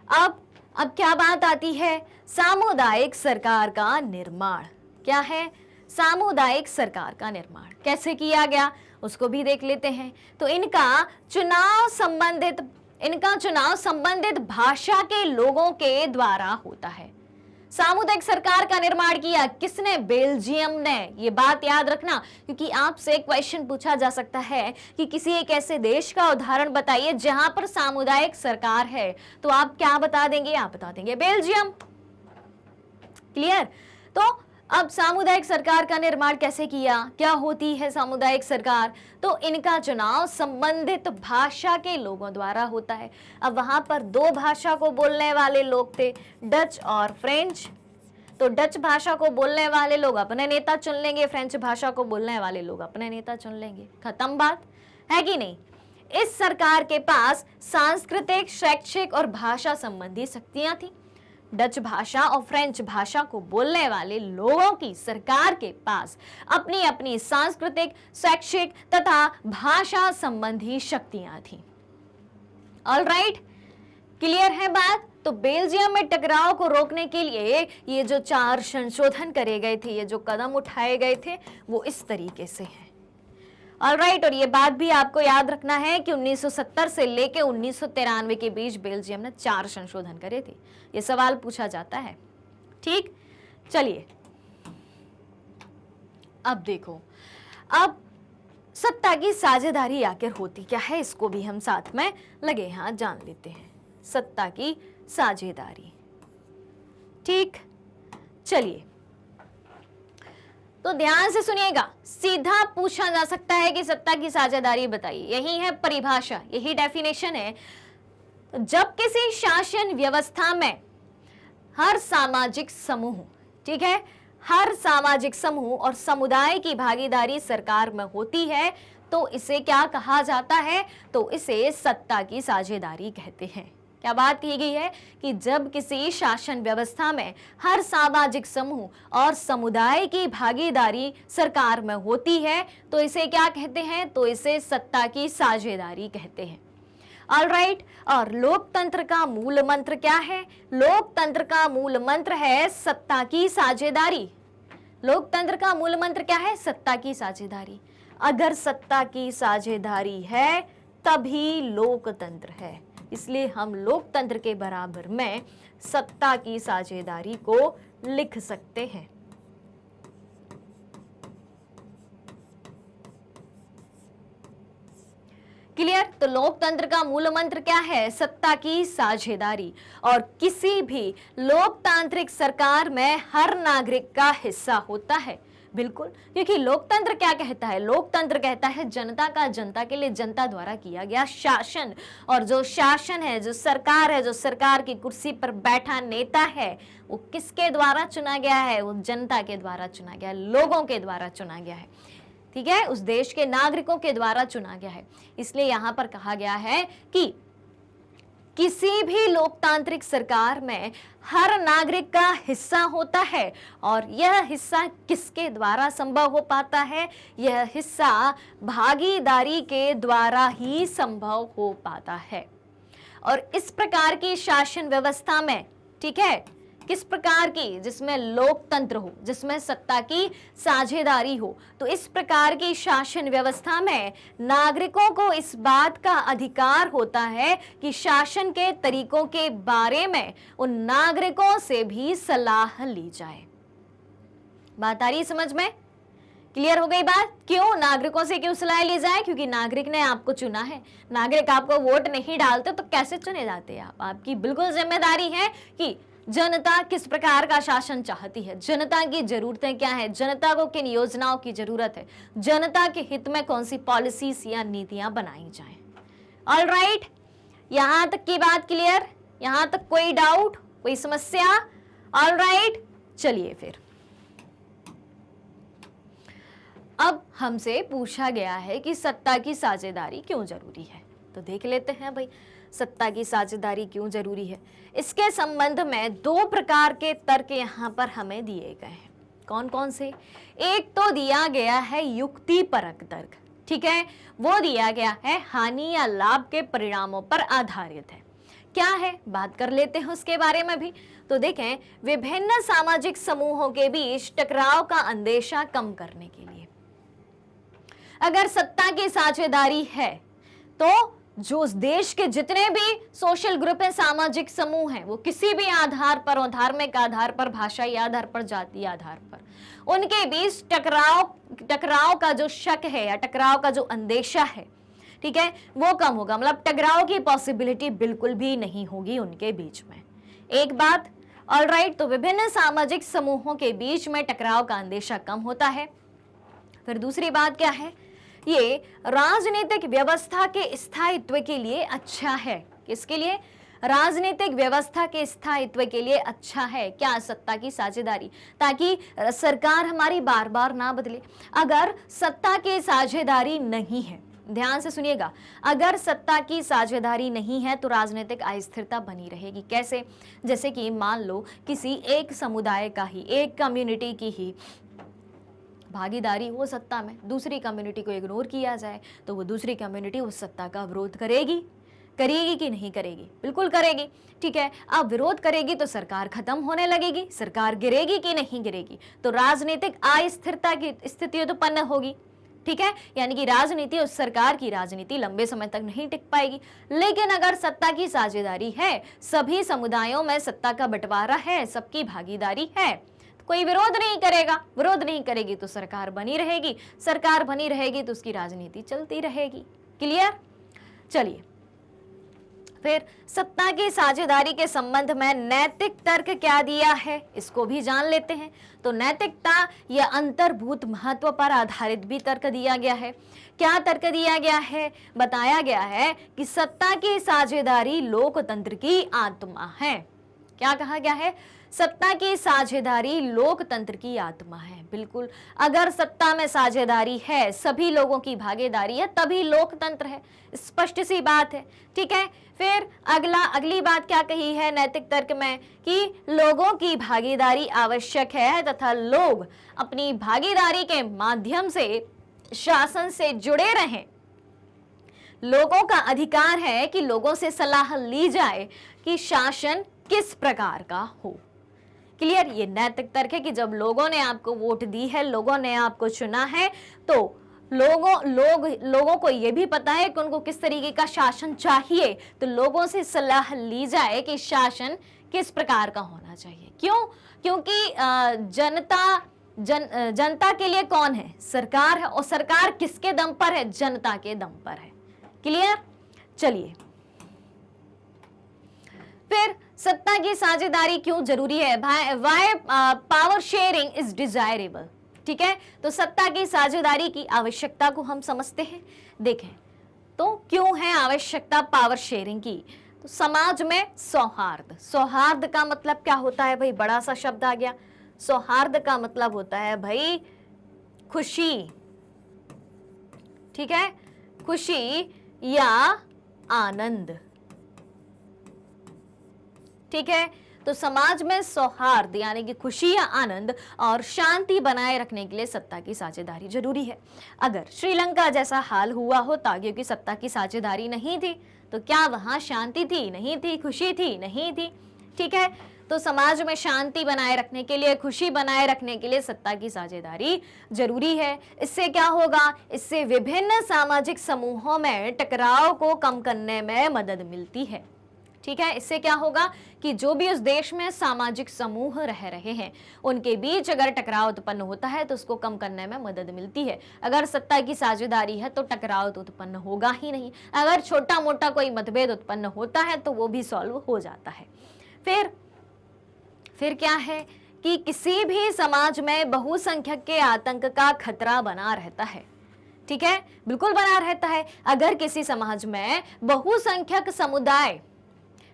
अब क्या बात आती है, सामुदायिक सरकार का निर्माण। क्या है? सामुदायिक सरकार का निर्माण कैसे किया गया उसको भी देख लेते हैं। तो इनका चुनाव संबंधित भाषा के लोगों के द्वारा होता है। सामुदायिक सरकार का निर्माण किया किसने? बेल्जियम ने। ये बात याद रखना, क्योंकि आपसे क्वेश्चन पूछा जा सकता है कि किसी एक ऐसे देश का उदाहरण बताइए जहां पर सामुदायिक सरकार है, तो आप क्या बता देंगे? आप बता देंगे बेल्जियम। क्लियर? तो अब सामुदायिक सरकार का निर्माण कैसे किया, क्या होती है सामुदायिक सरकार? तो इनका चुनाव संबंधित भाषा के लोगों द्वारा होता है। अब वहां पर 2 भाषा को बोलने वाले लोग थे, डच और फ्रेंच। तो डच भाषा को बोलने वाले लोग अपने नेता चुन लेंगे, फ्रेंच भाषा को बोलने वाले लोग अपने नेता चुन लेंगे। खत्म बात है कि नहीं? इस सरकार के पास सांस्कृतिक, शैक्षिक और भाषा संबंधी शक्तियां थी। डच भाषा और फ्रेंच भाषा को बोलने वाले लोगों की सरकार के पास अपनी अपनी सांस्कृतिक, शैक्षिक तथा भाषा संबंधी शक्तियां थीं। ऑलराइट, क्लियर है बात? तो बेल्जियम में टकराव को रोकने के लिए ये जो 4 संशोधन करे गए थे, ये जो कदम उठाए गए थे, वो इस तरीके से हैं। ऑलराइट, और ये बात भी आपको याद रखना है कि 1970 से लेके 1993 के बीच बेल्जियम ने 4 संशोधन करे थे। ये सवाल पूछा जाता है। ठीक, चलिए अब देखो, अब सत्ता की साझेदारी आखिर होती क्या है, इसको भी हम साथ में लगे हाथ जान लेते हैं। सत्ता की साझेदारी, ठीक, चलिए तो ध्यान से सुनिएगा। सीधा पूछा जा सकता है कि सत्ता की साझेदारी बताइए, यही है परिभाषा, यही डेफिनेशन है। जब किसी शासन व्यवस्था में हर सामाजिक समूह, ठीक है, हर सामाजिक समूह और समुदाय की भागीदारी सरकार में होती है, तो इसे क्या कहा जाता है? तो इसे सत्ता की साझेदारी कहते हैं। क्या बात कही गई है कि जब किसी शासन व्यवस्था में हर सामाजिक समूह और समुदाय की भागीदारी सरकार में होती है तो इसे क्या कहते हैं, तो इसे सत्ता की साझेदारी कहते हैं। ऑलराइट, और लोकतंत्र का मूल मंत्र क्या है? लोकतंत्र का मूल मंत्र है सत्ता की साझेदारी। लोकतंत्र का मूल मंत्र क्या है? सत्ता की साझेदारी। अगर सत्ता की साझेदारी है तभी लोकतंत्र है, इसलिए हम लोकतंत्र के बराबर में सत्ता की साझेदारी को लिख सकते हैं। क्लियर? तो लोकतंत्र का मूल मंत्र क्या है? सत्ता की साझेदारी। और किसी भी लोकतांत्रिक सरकार में हर नागरिक का हिस्सा होता है। बिल्कुल, क्योंकि लोकतंत्र क्या कहता है? लोकतंत्र कहता है जनता का जनता के लिए जनता द्वारा किया गया शासन। और जो शासन है, जो सरकार है, जो सरकार की कुर्सी पर बैठा नेता है, वो किसके द्वारा चुना गया है? वो जनता के द्वारा चुना गया, लोगों के द्वारा चुना गया है। ठीक है, उस देश के नागरिकों के द्वारा चुना गया है। इसलिए यहां पर कहा गया है कि किसी भी लोकतांत्रिक सरकार में हर नागरिक का हिस्सा होता है। और यह हिस्सा किसके द्वारा संभव हो पाता है? यह हिस्सा भागीदारी के द्वारा ही संभव हो पाता है। और इस प्रकार की शासन व्यवस्था में, ठीक है, किस प्रकार की? जिसमें लोकतंत्र हो, जिसमें सत्ता की साझेदारी हो, तो इस प्रकार की शासन व्यवस्था में नागरिकों को इस बात का अधिकार होता है कि शासन के तरीकों के बारे में उन नागरिकों से भी सलाह ली जाए। बात आ रही है समझ में? क्लियर हो गई बात? क्यों नागरिकों से क्यों सलाह ली जाए? क्योंकि नागरिक ने आपको चुना है। नागरिक आपको वोट नहीं डालते तो कैसे चुने जाते आप? आपकी बिल्कुल जिम्मेदारी है कि जनता किस प्रकार का शासन चाहती है, जनता की जरूरतें क्या है, जनता को किन योजनाओं की जरूरत है, जनता के हित में कौन सी पॉलिसीज या नीतियां बनाई जाएं। ऑलराइट, यहां तक की बात क्लियर? यहां तक कोई डाउट, कोई समस्या? ऑलराइट, चलिए फिर अब हमसे पूछा गया है कि सत्ता की साझेदारी क्यों जरूरी है, तो देख लेते हैं भाई सत्ता की साझेदारी क्यों जरूरी है। इसके संबंध में दो प्रकार के तर्क यहाँ पर हमें दिए गए हैं। कौन कौन से? एक तो दिया गया है युक्तिपरक तर्क, ठीक है, वो दिया गया है हानि या लाभ के परिणामों पर आधारित है। क्या है, बात कर लेते हैं उसके बारे में भी। तो देखें, विभिन्न सामाजिक समूहों के बीच टकराव का अंदेशा कम करने के लिए अगर सत्ता की साझेदारी है तो जो उस देश के जितने भी सोशल ग्रुप है, सामाजिक समूह हैं, वो किसी भी आधार पर हो, धार्मिक आधार पर, भाषाई आधार पर, जातीय आधार पर, उनके बीच टकराव का जो शक है या टकराव का जो अंदेशा है, ठीक है, वो कम होगा। मतलब टकराव की पॉसिबिलिटी बिल्कुल भी नहीं होगी उनके बीच में। एक बात। ऑलराइट, तो विभिन्न सामाजिक समूहों के बीच में टकराव का अंदेशा कम होता है। फिर दूसरी बात क्या है? ये राजनीतिक व्यवस्था के स्थायित्व के लिए अच्छा है। किसके लिए? राजनीतिक व्यवस्था के स्थायित्व के लिए अच्छा है। क्या? सत्ता की साझेदारी, ताकि सरकार हमारी बार बार ना बदले। अगर सत्ता की साझेदारी नहीं है, ध्यान से सुनिएगा, अगर सत्ता की साझेदारी नहीं है तो राजनीतिक अस्थिरता बनी रहेगी। कैसे? जैसे कि मान लो किसी एक समुदाय का ही, एक कम्युनिटी की ही भागीदारी हो सत्ता में, दूसरी कम्युनिटी को इग्नोर किया जाए तो वो दूसरी कम्युनिटी उस सत्ता का विरोध करेगी कि नहीं करेगी? बिल्कुल करेगी। ठीक है, अब विरोध करेगी तो सरकार खत्म होने लगेगी, सरकार गिरेगी कि नहीं गिरेगी? तो राजनीतिक अस्थिरता की स्थिति उत्पन्न होगी। ठीक है, यानी कि राजनीति, उस सरकार की राजनीति लंबे समय तक नहीं टिक पाएगी। लेकिन अगर सत्ता की साझेदारी है, सभी समुदायों में सत्ता का बंटवारा है, सबकी भागीदारी है, कोई विरोध नहीं करेगा, विरोध नहीं करेगी तो सरकार बनी रहेगी, सरकार बनी रहेगी तो उसकी राजनीति चलती रहेगी। क्लियर? चलिए फिर सत्ता की साझेदारी के संबंध में नैतिक तर्क क्या दिया है, इसको भी जान लेते हैं। तो नैतिकता या अंतर्भूत महत्व पर आधारित भी तर्क दिया गया है। क्या तर्क दिया गया है? बताया गया है कि सत्ता की साझेदारी लोकतंत्र की आत्मा है। क्या कहा गया है? सत्ता की साझेदारी लोकतंत्र की आत्मा है। बिल्कुल, अगर सत्ता में साझेदारी है, सभी लोगों की भागीदारी है, तभी लोकतंत्र है, स्पष्ट सी बात है। ठीक है, फिर अगली बात क्या कही है नैतिक तर्क में कि लोगों की भागीदारी आवश्यक है तथा लोग अपनी भागीदारी के माध्यम से शासन से जुड़े रहें। लोगों का अधिकार है कि लोगों से सलाह ली जाए कि शासन किस प्रकार का हो। क्लियर, ये नैतिक तर्क है कि जब लोगों ने आपको वोट दी है, लोगों ने आपको चुना है, तो लोगों को यह भी पता है कि उनको किस तरीके का शासन चाहिए, तो लोगों से सलाह ली जाए कि शासन किस प्रकार का होना चाहिए। क्यों? क्योंकि जनता के लिए कौन है? सरकार है, और सरकार किसके दम पर है? जनता के दम पर है। क्लियर? चलिए, फिर सत्ता की साझेदारी क्यों जरूरी है? Why power sharing is desirable. ठीक है, तो सत्ता की साझेदारी की आवश्यकता को हम समझते हैं। देखें तो क्यों है आवश्यकता पावर शेयरिंग की? तो समाज में सौहार्द, सौहार्द का मतलब क्या होता है भाई? बड़ा सा शब्द आ गया। सौहार्द का मतलब होता है भाई खुशी। ठीक है, खुशी या आनंद। ठीक है, तो समाज में सौहार्द यानी कि खुशी या आनंद और शांति बनाए रखने के लिए सत्ता की साझेदारी जरूरी है। अगर श्रीलंका जैसा हाल हुआ होता क्योंकि सत्ता की साझेदारी नहीं थी, तो क्या वहां शांति थी? नहीं थी। खुशी थी? नहीं थी। ठीक है, तो समाज में शांति बनाए रखने के लिए, खुशी बनाए रखने के लिए सत्ता की साझेदारी जरूरी है। इससे क्या होगा? इससे विभिन्न सामाजिक समूहों में टकराव को कम करने में मदद मिलती है। ठीक है, इससे क्या होगा कि जो भी उस देश में सामाजिक समूह रह रहे हैं, उनके बीच अगर टकराव उत्पन्न होता है तो उसको कम करने में मदद मिलती है। अगर सत्ता की साझेदारी है तो टकराव तो उत्पन्न होगा ही नहीं। अगर छोटा मोटा कोई मतभेद उत्पन्न होता है तो वो भी सॉल्व हो जाता है। फिर क्या है कि किसी भी समाज में बहुसंख्यक के आतंक का खतरा बना रहता है। ठीक है, बिल्कुल बना रहता है। अगर किसी समाज में बहुसंख्यक समुदाय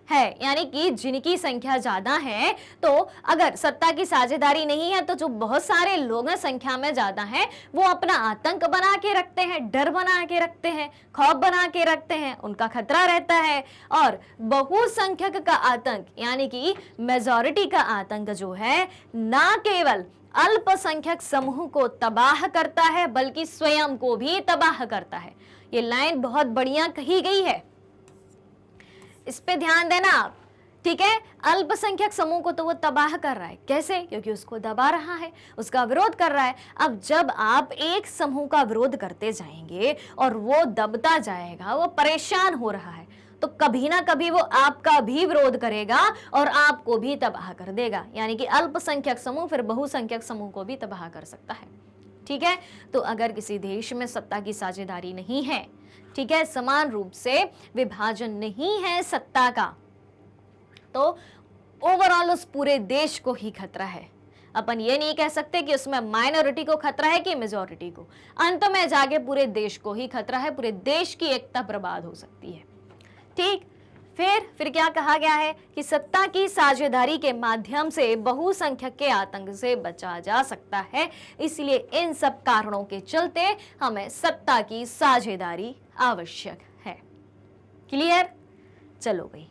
है, यानी कि जिनकी संख्या ज्यादा है, तो अगर सत्ता की साझेदारी नहीं है तो जो बहुत सारे लोग हैं, संख्या में ज्यादा हैं, वो अपना आतंक बना के रखते हैं, डर बना के रखते हैं, खौफ बना के रखते हैं, उनका खतरा रहता है। और बहुसंख्यक का आतंक यानी कि मेजॉरिटी का आतंक जो है, ना केवल अल्पसंख्यक समूह को तबाह करता है बल्कि स्वयं को भी तबाह करता है। ये लाइन बहुत बढ़िया कही गई है, इस पे ध्यान देना आप। ठीक है, अल्पसंख्यक समूह को तो वो तबाह कर रहा है। कैसे? क्योंकि उसको दबा रहा है, उसका विरोध कर रहा है। अब जब आप एक समूह का विरोध करते जाएंगे और वो दबता जाएगा, वो परेशान हो रहा है, तो कभी ना कभी वो आपका भी विरोध करेगा और आपको भी तबाह कर देगा। यानी कि अल्पसंख्यक समूह फिर बहुसंख्यक समूह को भी तबाह कर सकता है। ठीक है, तो अगर किसी देश में सत्ता की साझेदारी नहीं है, ठीक है, समान रूप से विभाजन नहीं है सत्ता का, तो ओवरऑल उस पूरे देश को ही खतरा है। अपन ये नहीं कह सकते कि उसमें माइनॉरिटी को खतरा है कि मेजॉरिटी को। अंत में जाके पूरे देश को ही खतरा है, पूरे देश की एकता बर्बाद हो सकती है। ठीक, फिर क्या कहा गया है कि सत्ता की साझेदारी के माध्यम से बहुसंख्यक के आतंक से बचा जा सकता है। इसलिए इन सब कारणों के चलते हमें सत्ता की साझेदारी आवश्यक है। क्लियर? चलो भाई,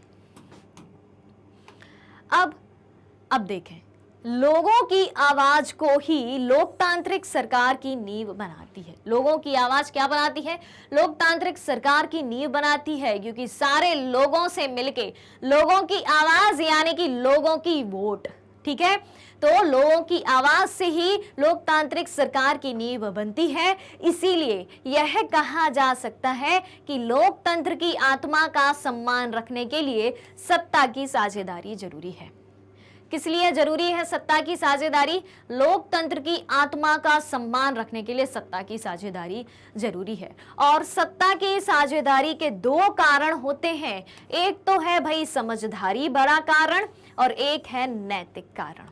अब देखें, लोगों की आवाज को ही लोकतांत्रिक सरकार की नींव बनाती है। लोगों की आवाज क्या बनाती है? लोकतांत्रिक सरकार की नींव बनाती है, क्योंकि सारे लोगों से मिलके लोगों की आवाज यानी कि लोगों की वोट, ठीक है, तो लोगों की आवाज से ही लोकतांत्रिक सरकार की नींव बनती है। इसीलिए यह कहा जा सकता है कि लोकतंत्र की आत्मा का सम्मान रखने के लिए सत्ता की साझेदारी जरूरी है। किस लिए जरूरी है सत्ता की साझेदारी? लोकतंत्र की आत्मा का सम्मान रखने के लिए सत्ता की साझेदारी जरूरी है। और सत्ता की साझेदारी के दो कारण होते हैं, एक तो है भाई समझदारी बड़ा कारण और एक है नैतिक कारण।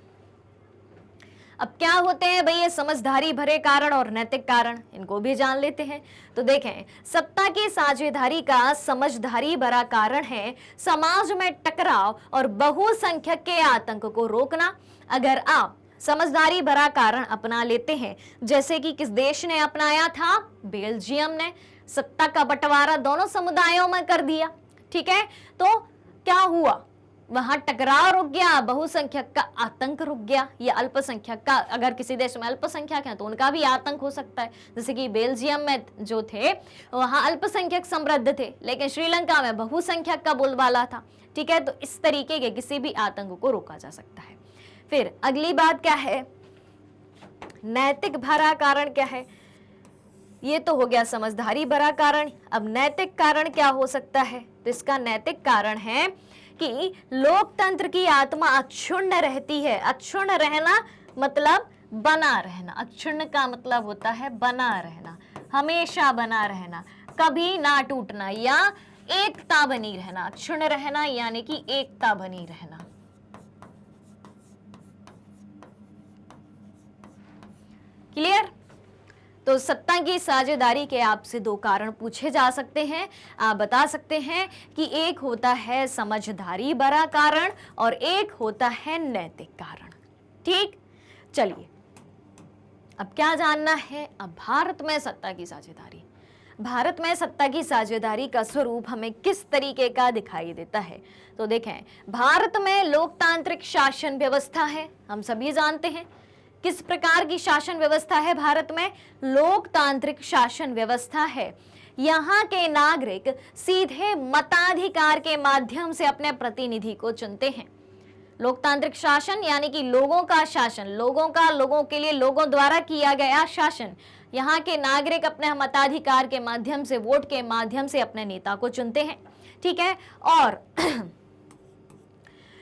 अब क्या होते हैं भाई ये समझदारी भरे कारण और नैतिक कारण, इनको भी जान लेते हैं। तो देखें, सत्ता की साझेदारी का समझदारी भरा कारण है समाज में टकराव और बहुसंख्यक के आतंक को रोकना। अगर आप समझदारी भरा कारण अपना लेते हैं, जैसे कि किस देश ने अपनाया था? बेल्जियम ने। सत्ता का बंटवारा दोनों समुदायों में कर दिया। ठीक है, तो क्या हुआ? वहां टकराव रुक गया, बहुसंख्यक का आतंक रुक गया, या अल्पसंख्यक का, अगर किसी देश में अल्पसंख्यक है तो उनका भी आतंक हो सकता है। जैसे कि बेल्जियम में जो थे वहां अल्पसंख्यक समृद्ध थे, लेकिन श्रीलंका में बहुसंख्यक का बोलबाला था। ठीक है, तो इस तरीके के किसी भी आतंक को रोका जा सकता है। फिर अगली बात क्या है? नैतिक भरा कारण क्या है? ये तो हो गया समझदारी भरा कारण। अब नैतिक कारण क्या हो सकता है? तो इसका नैतिक कारण है कि लोकतंत्र की आत्मा अक्षुण्ण रहती है। अक्षुण्ण रहना मतलब बना रहना। अक्षुण्ण का मतलब होता है बना रहना, हमेशा बना रहना, कभी ना टूटना, या एकता बनी रहना। अक्षुण्ण रहना यानी कि एकता बनी रहना। क्लियर? तो सत्ता की साझेदारी के आपसे दो कारण पूछे जा सकते हैं। आप बता सकते हैं कि एक होता है समझदारी भरा कारण और एक होता है नैतिक कारण। ठीक, चलिए अब क्या जानना है? अब भारत में सत्ता की साझेदारी। भारत में सत्ता की साझेदारी का स्वरूप हमें किस तरीके का दिखाई देता है? तो देखें, भारत में लोकतांत्रिक शासन व्यवस्था है, हम सभी जानते हैं। किस प्रकार की शासन व्यवस्था है भारत में? लोकतांत्रिक शासन व्यवस्था है। यहाँ के नागरिक सीधे मताधिकार के माध्यम से अपने प्रतिनिधि को चुनते हैं। लोकतांत्रिक शासन यानी कि लोगों का शासन, लोगों का, लोगों के लिए, लोगों द्वारा किया गया शासन। यहाँ के नागरिक अपने मताधिकार के माध्यम से, वोट के माध्यम से अपने नेता को चुनते हैं। ठीक है, और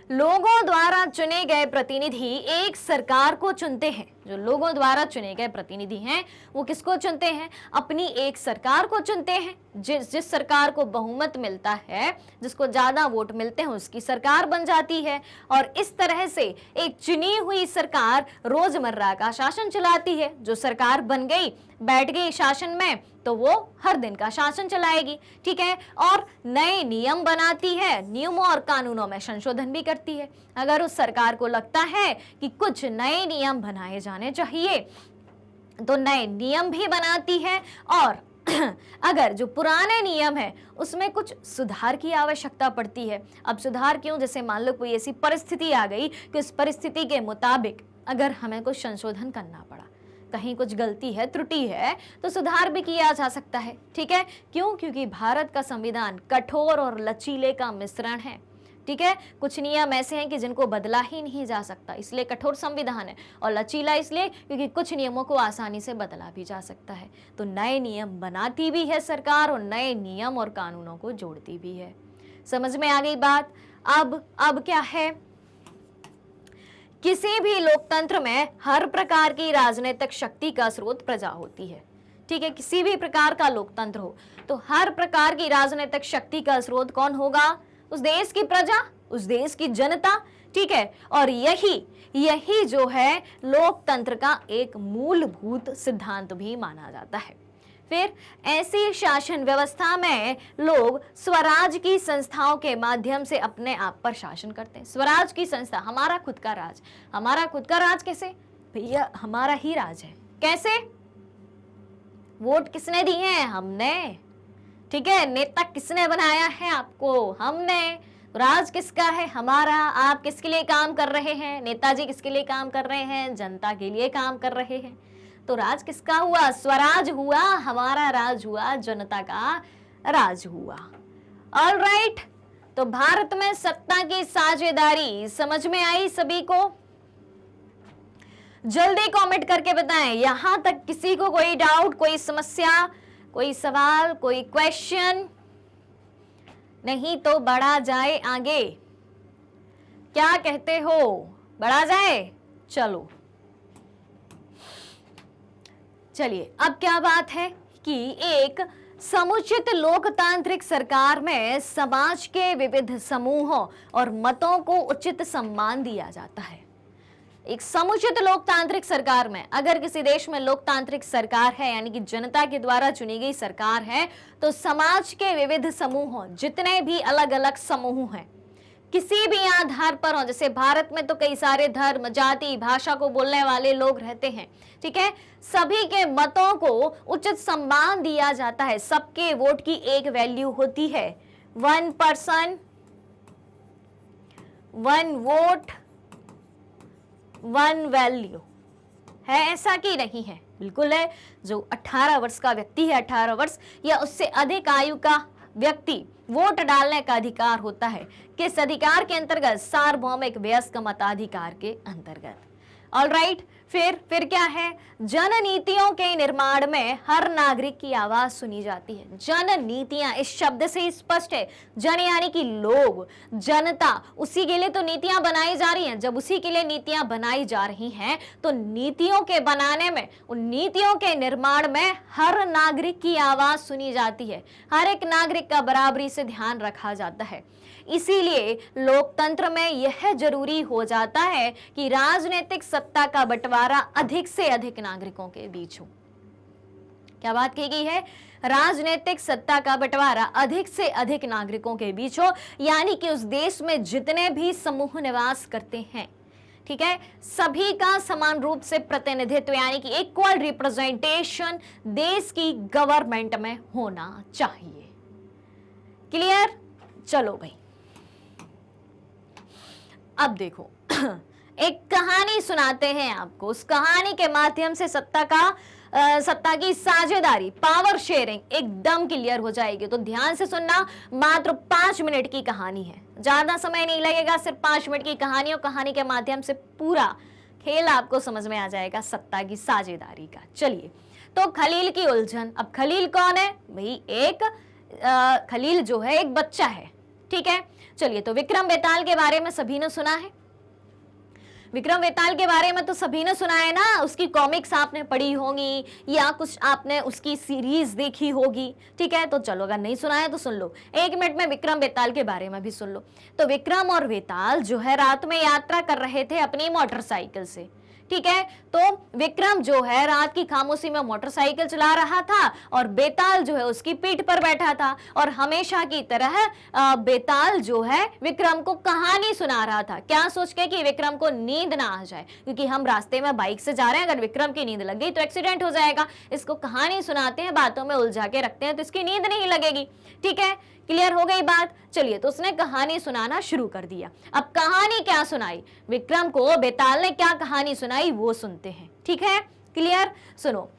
लोगों द्वारा चुने गए प्रतिनिधि एक सरकार को चुनते हैं। जो लोगों द्वारा चुने गए प्रतिनिधि हैं वो किसको चुनते हैं? अपनी एक सरकार को चुनते हैं। जिस सरकार को बहुमत मिलता है, जिसको ज्यादा वोट मिलते हैं, उसकी सरकार बन जाती है। और इस तरह से एक चुनी हुई सरकार रोजमर्रा का शासन चलाती है। जो सरकार बन गई, बैठ गई शासन में, तो वो हर दिन का शासन चलाएगी। ठीक है, और नए नियम बनाती है, नियमों और कानूनों में संशोधन भी करती है। अगर उस सरकार को लगता है कि कुछ नए नियम बनाए जाने चाहिए तो नए नियम भी बनाती है, और अगर जो पुराने नियम है उसमें कुछ सुधार की आवश्यकता पड़ती है। अब सुधार क्यों? जैसे मान लो कोई ऐसी परिस्थिति आ गई कि उस परिस्थिति के मुताबिक अगर हमें कुछ संशोधन करना पड़ा, कहीं कुछ गलती है, त्रुटि है, तो सुधार भी किया जा सकता है। ठीक है, क्यों? क्योंकि भारत का संविधान कठोर और लचीले का मिश्रण है। ठीक है, कुछ नियम ऐसे हैं कि जिनको बदला ही नहीं जा सकता, इसलिए कठोर संविधान है, और लचीला इसलिए क्योंकि कुछ नियमों को आसानी से बदला भी जा सकता है। तो नए नियम बनाती भी है सरकार और नए नियम और कानूनों को जोड़ती भी है। समझ में आ गई बात? अब क्या है? किसी भी लोकतंत्र में हर प्रकार की राजनीतिक शक्ति का स्रोत प्रजा होती है। ठीक है, किसी भी प्रकार का लोकतंत्र हो तो हर प्रकार की राजनीतिक शक्ति का स्रोत कौन होगा? उस देश की प्रजा, उस देश की जनता। ठीक है, और यही जो है लोकतंत्र का एक मूलभूत सिद्धांत भी माना जाता है। फिर ऐसी शासन व्यवस्था में लोग स्वराज की संस्थाओं के माध्यम से अपने आप पर शासन करते हैं। स्वराज की संस्था, हमारा खुद का राज। हमारा खुद का राज कैसे? भैया हमारा ही राज है। कैसे? वोट किसने दिए हैं? हमने। ठीक है, नेता किसने बनाया है आपको? हमने। राज किसका है? हमारा। आप किसके लिए काम कर रहे हैं? नेताजी किसके लिए काम कर रहे हैं? जनता के लिए काम कर रहे हैं। तो राज किसका हुआ? स्वराज हुआ, हमारा राज हुआ, जनता का राज हुआ। ऑलराइट, तो भारत में सत्ता की साझेदारी समझ में आई सभी को? जल्दी कमेंट करके बताएं। यहां तक किसी को कोई डाउट, कोई समस्या, कोई सवाल, कोई क्वेश्चन? नहीं तो बढ़ा जाए आगे। क्या कहते हो? बढ़ा जाए? चलो चलिए, अब क्या बात है कि एक समुचित लोकतांत्रिक सरकार में समाज के विविध समूहों और मतों को उचित सम्मान दिया जाता है। एक समुचित लोकतांत्रिक सरकार में, अगर किसी देश में लोकतांत्रिक सरकार है यानी कि जनता के द्वारा चुनी गई सरकार है, तो समाज के विविध समूहों, जितने भी अलग अलग समूह हैं, किसी भी आधार पर हो, जैसे भारत में तो कई सारे धर्म, जाति, भाषा को बोलने वाले लोग रहते हैं, ठीक है, सभी के मतों को उचित सम्मान दिया जाता है। सबके वोट की एक वैल्यू होती है, 1 पर्सन 1 वोट 1 वैल्यू। है ऐसा कि नहीं है? बिल्कुल है। जो 18 वर्ष का व्यक्ति है, 18 वर्ष या उससे अधिक आयु का व्यक्ति, वोट डालने का अधिकार होता है। किस अधिकार के अंतर्गत? सार्वभौमिक वयस्क मताधिकार के अंतर्गत। ऑलराइट, फिर क्या है? जन नीतियों के निर्माण में हर नागरिक की आवाज सुनी जाती है। जन नीतियां, इस शब्द से स्पष्ट है, जन यानी कि लोग, जनता, उसी के लिए तो नीतियां बनाई जा रही हैं। जब उसी के लिए नीतियां बनाई जा रही हैं तो नीतियों के बनाने में, उन नीतियों के निर्माण में हर नागरिक की आवाज सुनी जाती है। हर एक नागरिक का बराबरी से ध्यान रखा जाता है। इसीलिए लोकतंत्र में यह जरूरी हो जाता है कि राजनीतिक सत्ता का बंटवारा अधिक से अधिक नागरिकों के बीच हो। क्या बात की गई है? राजनीतिक सत्ता का बंटवारा अधिक से अधिक नागरिकों के बीच हो, यानी कि उस देश में जितने भी समूह निवास करते हैं, ठीक है, सभी का समान रूप से प्रतिनिधित्व यानी कि इक्वल रिप्रेजेंटेशन देश की गवर्नमेंट में होना चाहिए। क्लियर? चलो भाई, अब देखो एक कहानी सुनाते हैं आपको। उस कहानी के माध्यम से सत्ता की साझेदारी, पावर शेयरिंग एकदम क्लियर हो जाएगी। तो ध्यान से सुनना, मात्र 5 मिनट की कहानी है, ज्यादा समय नहीं लगेगा, सिर्फ 5 मिनट की कहानी, और कहानी के माध्यम से पूरा खेल आपको समझ में आ जाएगा सत्ता की साझेदारी का। चलिए, तो खलील की उलझन। अब खलील कौन है भाई? खलील जो है एक बच्चा है, ठीक है। चलिए, तो विक्रम बेताल के बारे में सभी ने सुना है। विक्रम बेताल के बारे में तो सभी ने सुना है ना, उसकी कॉमिक्स आपने पढ़ी होंगी या कुछ आपने उसकी सीरीज देखी होगी, ठीक है। तो चलो, अगर नहीं सुना है तो सुन लो, 1 मिनट में विक्रम बेताल के बारे में भी सुन लो। तो विक्रम और बेताल जो है रात में यात्रा कर रहे थे अपनी मोटरसाइकिल से, ठीक है। तो विक्रम जो है रात की खामोशी में मोटरसाइकिल चला रहा था और बेताल जो है उसकी पीठ पर बैठा था, और हमेशा की तरह बेताल जो है विक्रम को कहानी सुना रहा था। क्या सोच के कि विक्रम को नींद ना आ जाए, क्योंकि हम रास्ते में बाइक से जा रहे हैं, अगर विक्रम की नींद लग गई तो एक्सीडेंट हो जाएगा। इसको कहानी सुनाते हैं, बातों में उलझा के रखते हैं तो इसकी नींद नहीं लगेगी, ठीक है। क्लियर हो गई बात? चलिए, तो उसने कहानी सुनाना शुरू कर दिया। अब कहानी क्या सुनाई विक्रम को, बेताल ने क्या कहानी सुनाई वो सुनते हैं, ठीक है। क्लियर? सुनो।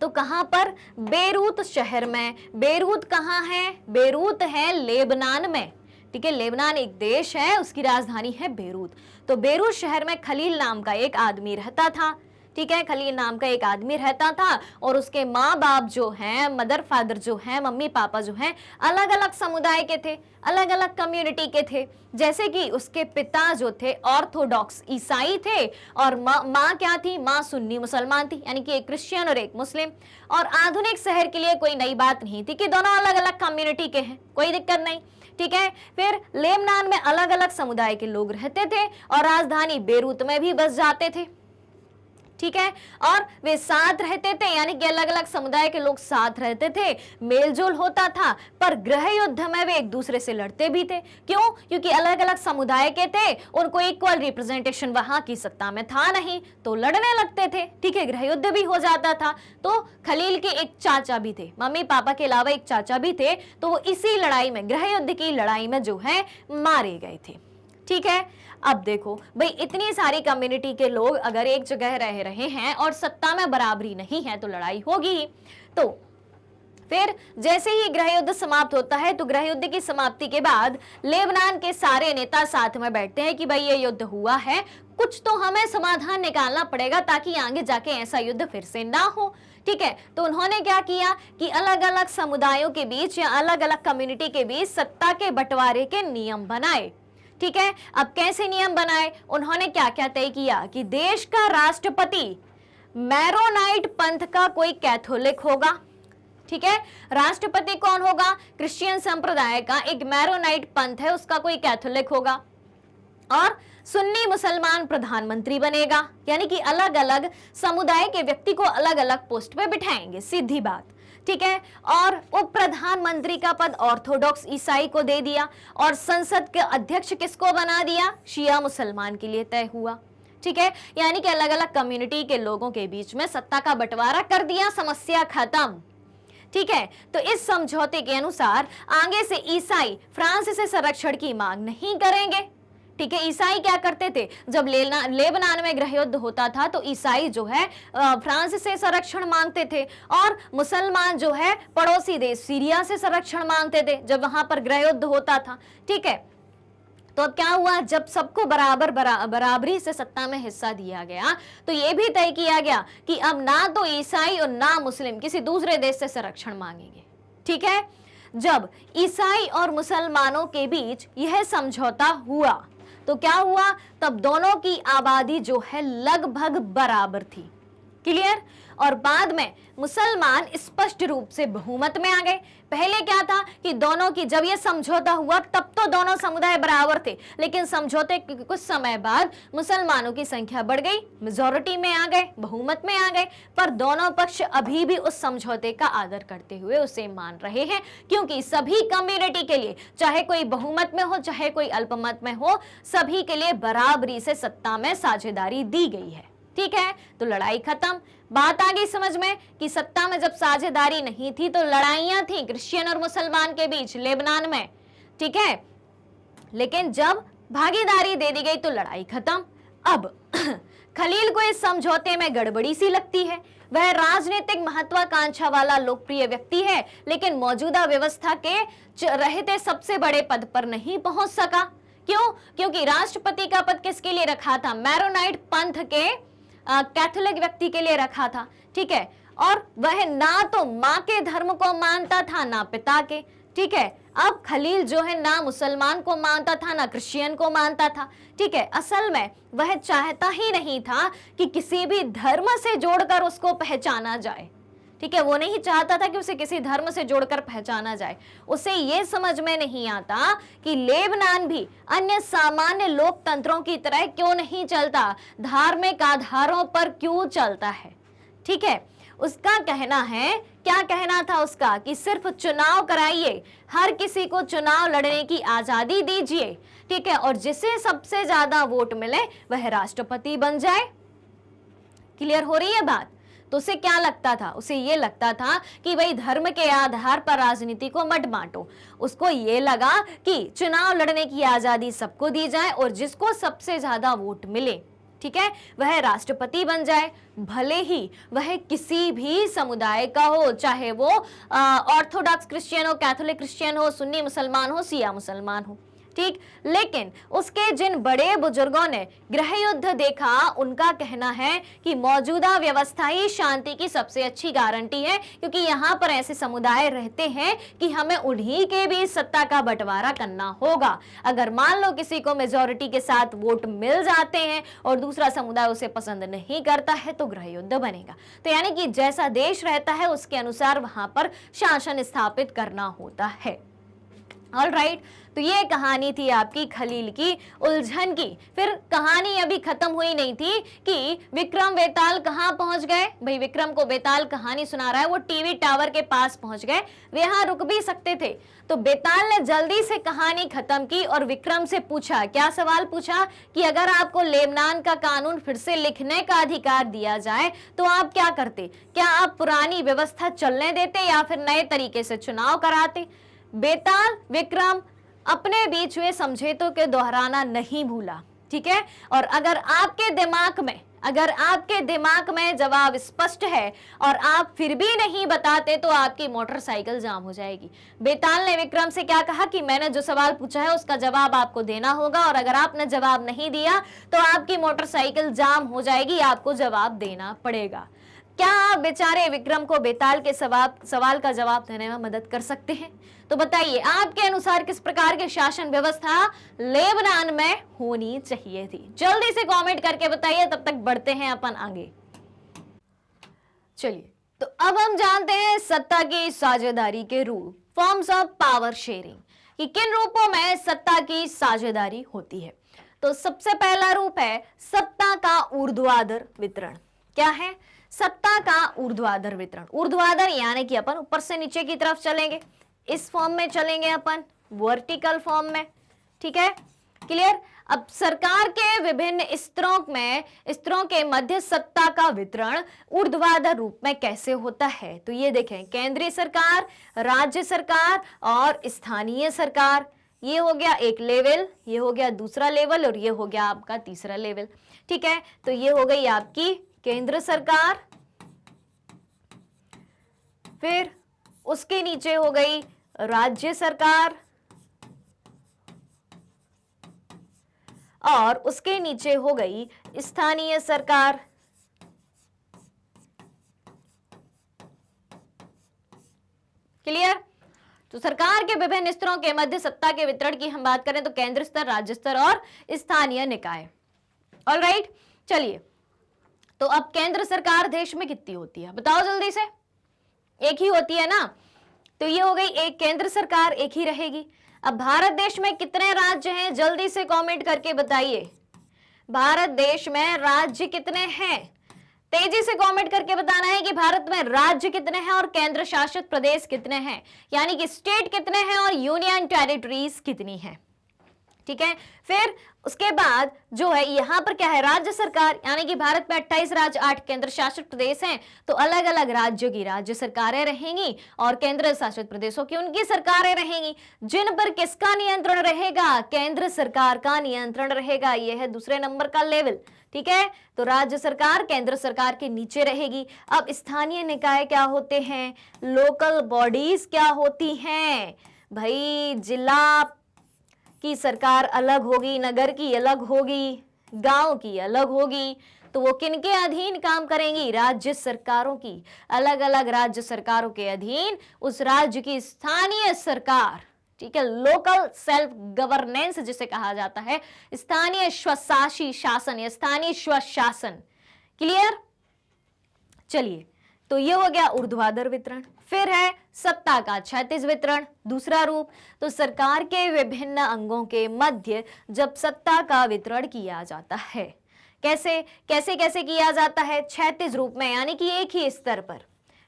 तो कहां पर? बेरूत शहर में। बेरूत कहां है? बेरूत है लेबनान में, ठीक है। लेबनान एक देश है, उसकी राजधानी है बेरूत। तो बेरूत शहर में खलील नाम का एक आदमी रहता था, ठीक है। खलील नाम का एक आदमी रहता था और उसके माँ बाप जो हैं, मदर फादर जो हैं, मम्मी पापा जो हैं, अलग अलग समुदाय के थे, अलग अलग कम्युनिटी के थे। जैसे कि उसके पिता जो थे ऑर्थोडॉक्स ईसाई थे और माँ क्या थी? माँ सुन्नी मुसलमान थी, यानी कि एक क्रिश्चियन और एक मुस्लिम। और आधुनिक शहर के लिए कोई नई बात नहीं थी कि दोनों अलग अलग कम्युनिटी के हैं, कोई दिक्कत नहीं, ठीक है। फिर लेबनान में अलग अलग समुदाय के लोग रहते थे और राजधानी बेरूत में भी बस जाते थे, ठीक है। और वे साथ रहते थे, यानी कि अलग अलग समुदाय के लोग साथ रहते थे, मेलजोल होता था। पर गृह युद्ध में वे एक दूसरे से लड़ते भी थे। क्यों? क्योंकि अलग अलग समुदाय के थे, उनको इक्वल रिप्रेजेंटेशन वहां की सत्ता में था नहीं, तो लड़ने लगते थे, ठीक है। गृह युद्ध भी हो जाता था। तो खलील के एक चाचा भी थे, मम्मी पापा के अलावा एक चाचा भी थे, तो वो इसी लड़ाई में, गृह युद्ध की लड़ाई में जो है मारे गए थे, ठीक है। अब देखो भाई, इतनी सारी कम्युनिटी के लोग अगर एक जगह रह रहे हैं और सत्ता में बराबरी नहीं है तो लड़ाई होगी ही। तो फिर जैसे ही गृह युद्ध समाप्त होता है, तो गृह युद्ध की समाप्ति के बाद लेबनान के सारे नेता साथ में बैठते हैं कि भाई ये युद्ध हुआ है, कुछ तो हमें समाधान निकालना पड़ेगा ताकि आगे जाके ऐसा युद्ध फिर से ना हो, ठीक है। तो उन्होंने क्या किया कि अलग अलग समुदायों के बीच या अलग अलग कम्युनिटी के बीच सत्ता के बंटवारे के नियम बनाए, ठीक है। अब कैसे नियम बनाए? उन्होंने क्या क्या तय किया कि देश का राष्ट्रपति मैरोनाइट पंथ का कोई कैथोलिक होगा, ठीक है। राष्ट्रपति कौन होगा? क्रिश्चियन संप्रदाय का एक मैरोनाइट पंथ है, उसका कोई कैथोलिक होगा। और सुन्नी मुसलमान प्रधानमंत्री बनेगा, यानी कि अलग अलग समुदाय के व्यक्ति को अलग अलग पोस्ट पे बिठाएंगे, सीधी बात, ठीक है, और उप प्रधानमंत्री का पद ऑर्थोडॉक्स ईसाई को दे दिया और संसद के अध्यक्ष किसको बना दिया, शिया मुसलमान के लिए तय हुआ। ठीक है, यानी कि अलग अलग कम्युनिटी के लोगों के बीच में सत्ता का बंटवारा कर दिया, समस्या खत्म। ठीक है, तो इस समझौते के अनुसार आगे से ईसाई फ्रांस से संरक्षण की मांग नहीं करेंगे। ठीक है, ईसाई क्या करते थे, जब लेबनान में गृह युद्ध होता था तो ईसाई जो है फ्रांस से संरक्षण मांगते थे और मुसलमान जो है पड़ोसी देश सीरिया से संरक्षण मांगते थे जब वहां पर गृह युद्ध होता था। ठीक है, तो अब क्या हुआ, जब सबको बराबरी से सत्ता में हिस्सा दिया गया तो यह भी तय किया गया कि अब ना तो ईसाई और ना मुस्लिम किसी दूसरे देश से संरक्षण मांगेंगे। ठीक है, जब ईसाई और मुसलमानों के बीच यह समझौता हुआ तो क्या हुआ, तब दोनों की आबादी जो है लगभग बराबर थी। क्लियर, और बाद में मुसलमान स्पष्ट रूप से बहुमत में आ गए। पहले क्या था कि दोनों की, जब यह समझौता हुआ तब तो दोनों समुदाय बराबर थे, लेकिन समझौते के कुछ समय बाद मुसलमानों की संख्या बढ़ गई, मेजॉरिटी में आ गए, बहुमत में आ गए, पर दोनों पक्ष अभी भी उस समझौते का आदर करते हुए उसे मान रहे हैं, क्योंकि सभी कम्युनिटी के लिए, चाहे कोई बहुमत में हो चाहे कोई अल्पमत में हो, सभी के लिए बराबरी से सत्ता में साझेदारी दी गई है। ठीक है, तो लड़ाई खत्म। बात आ गई समझ में कि सत्ता में जब साझेदारी नहीं थी तो लड़ाइयां थी क्रिश्चियन और मुसलमान के बीच लेबनान में। ठीक है, लेकिन जब भागीदारी दे दी गई तो लड़ाई खत्म। अब खलील को इस समझौते में गड़बड़ी सी लगती है। वह राजनीतिक महत्वाकांक्षा वाला लोकप्रिय व्यक्ति है, लेकिन मौजूदा व्यवस्था के रहते सबसे बड़े पद पर नहीं पहुंच सका। क्यों? क्योंकि राष्ट्रपति का पद किसके लिए रखा था, मैरोनाइट पंथ के कैथोलिक व्यक्ति के लिए रखा था। ठीक है, और वह ना तो मां के धर्म को मानता था ना पिता के। ठीक है, अब खलील जो है ना मुसलमान को मानता था ना क्रिश्चियन को मानता था। ठीक है, असल में वह चाहता ही नहीं था कि किसी भी धर्म से जोड़कर उसको पहचाना जाए। ठीक है, वो नहीं चाहता था कि उसे किसी धर्म से जोड़कर पहचाना जाए। उसे ये समझ में नहीं आता कि लेबनान भी अन्य सामान्य लोकतंत्रों की तरह क्यों नहीं चलता, धार्मिक आधारों पर क्यों चलता है। ठीक है, उसका कहना है, क्या कहना था उसका, कि सिर्फ चुनाव कराइए, हर किसी को चुनाव लड़ने की आजादी दीजिए। ठीक है, और जिसे सबसे ज्यादा वोट मिले वह राष्ट्रपति बन जाए। क्लियर हो रही है बात? तो उसे क्या लगता था, उसे ये लगता था कि भाई धर्म के आधार पर राजनीति को मत बांटो। उसको ये लगा कि चुनाव लड़ने की आजादी सबको दी जाए और जिसको सबसे ज्यादा वोट मिले, ठीक है, वह राष्ट्रपति बन जाए, भले ही वह किसी भी समुदाय का हो, चाहे वो ऑर्थोडॉक्स क्रिश्चियन हो, कैथोलिक क्रिश्चियन हो, सुन्नी मुसलमान हो, शिया मुसलमान हो। ठीक, लेकिन उसके जिन बड़े बुजुर्गों ने गृह युद्ध देखा, उनका कहना है कि मौजूदा व्यवस्था ही शांति की सबसे अच्छी गारंटी है, क्योंकि यहाँ पर ऐसे समुदाय रहते हैं कि हमें उन्हीं के बीच सत्ता का बंटवारा करना होगा। अगर मान लो किसी को मेजॉरिटी के साथ वोट मिल जाते हैं और दूसरा समुदाय उसे पसंद नहीं करता है तो गृह युद्ध बनेगा। तो यानी कि जैसा देश रहता है उसके अनुसार वहां पर शासन स्थापित करना होता है। ऑल राइट, तो ये कहानी थी आपकी खलील की उलझन की। फिर कहानी अभी खत्म हुई नहीं थी कि विक्रम बेताल कहाँ पहुंच गए। भाई विक्रम को बेताल कहानी सुना रहा है, वो टीवी टावर के पास पहुंच गए, वे यहाँ रुक भी सकते थे। तो बेताल ने जल्दी से कहानी खत्म की और विक्रम से पूछा, क्या सवाल पूछा कि अगर आपको लेबनान का कानून फिर से लिखने का अधिकार दिया जाए तो आप क्या करते? क्या आप पुरानी व्यवस्था चलने देते या फिर नए तरीके से चुनाव कराते? बेताल विक्रम अपने बीच हुए समझौतों के दोहराना नहीं भूला। ठीक है, और अगर आपके दिमाग में जवाब स्पष्ट है और आप फिर भी नहीं बताते तो आपकी मोटरसाइकिल जाम हो जाएगी। बेताल ने विक्रम से क्या कहा कि मैंने जो सवाल पूछा है उसका जवाब आपको देना होगा, और अगर आपने जवाब नहीं दिया तो आपकी मोटरसाइकिल जाम हो जाएगी, आपको जवाब देना पड़ेगा। क्या आप बेचारे विक्रम को बेताल के सवाल का जवाब देने में मदद कर सकते हैं? तो बताइए, आपके अनुसार किस प्रकार की शासन व्यवस्था लेबनान में होनी चाहिए थी? जल्दी से कमेंट करके बताइए, तब तक बढ़ते हैं अपन आगे। चलिए, तो अब हम जानते हैं सत्ता की साझेदारी के रूप, फॉर्म्स ऑफ पावर शेयरिंग, कि किन रूपों में सत्ता की साझेदारी होती है। तो सबसे पहला रूप है सत्ता का ऊर्ध्वाधर वितरण। क्या है? सत्ता का ऊर्ध्वाधर वितरण, ऊर्ध्वाधर यानी कि अपन ऊपर से नीचे की तरफ चलेंगे, इस फॉर्म में चलेंगे अपन, वर्टिकल फॉर्म में, ठीक है, क्लियर। अब सरकार के विभिन्न स्तरों के मध्य सत्ता का वितरण ऊर्ध्वाधर रूप में कैसे होता है, तो ये देखें, केंद्रीय सरकार, राज्य सरकार और स्थानीय सरकार, ये हो गया एक लेवल, ये हो गया दूसरा लेवल और ये हो गया आपका तीसरा लेवल, ठीक है। तो ये हो गई आपकी केंद्र सरकार, फिर उसके नीचे हो गई राज्य सरकार और उसके नीचे हो गई स्थानीय सरकार। क्लियर। तो सरकार के विभिन्न स्तरों के मध्य सत्ता के वितरण की हम बात करें तो केंद्र स्तर, राज्य स्तर और स्थानीय निकाय। ऑलराइट, चलिए, तो अब केंद्र सरकार देश में कितनी होती है बताओ जल्दी से, एक ही होती है ना, तो ये हो गई एक केंद्र सरकार, एक ही रहेगी। अब भारत देश में कितने राज्य हैं जल्दी से कमेंट करके बताइए, भारत देश में राज्य कितने हैं, तेजी से कमेंट करके बताना है कि भारत में राज्य कितने हैं और केंद्र शासित प्रदेश कितने हैं, यानी कि स्टेट कितने हैं और यूनियन टेरिटरीज कितनी हैं, ठीक है। फिर उसके बाद जो है यहाँ पर क्या है, राज्य सरकार, यानी कि भारत में 28 राज्य 8 केंद्र शासित प्रदेश हैं, तो अलग अलग राज्यों की राज्य सरकारें रहेंगी और केंद्र शासित प्रदेशों की उनकी सरकारें रहेंगी, जिन पर किसका नियंत्रण रहेगा, केंद्र सरकार का नियंत्रण रहेगा। यह है दूसरे नंबर का लेवल, ठीक है। तो राज्य सरकार केंद्र सरकार के नीचे रहेगी। अब स्थानीय निकाय क्या होते हैं, लोकल बॉडीज क्या होती हैं भाई, जिला की सरकार अलग होगी, नगर की अलग होगी, गांव की अलग होगी, तो वो किनके अधीन काम करेंगी, राज्य सरकारों की, अलग अलग राज्य सरकारों के अधीन उस राज्य की स्थानीय सरकार, ठीक है, लोकल सेल्फ गवर्नेंस जिसे कहा जाता है, स्थानीय स्वशासी शासन या स्थानीय स्वशासन। क्लियर। चलिए, तो ये हो गया ऊर्ध्वाधर वितरण। फिर है सत्ता का क्षैतिज वितरण, दूसरा रूप। तो सरकार के विभिन्न अंगों के मध्य जब सत्ता का वितरण किया जाता है, कैसे कैसे कैसे किया जाता है, क्षैतिज रूप में, यानी कि एक ही स्तर पर,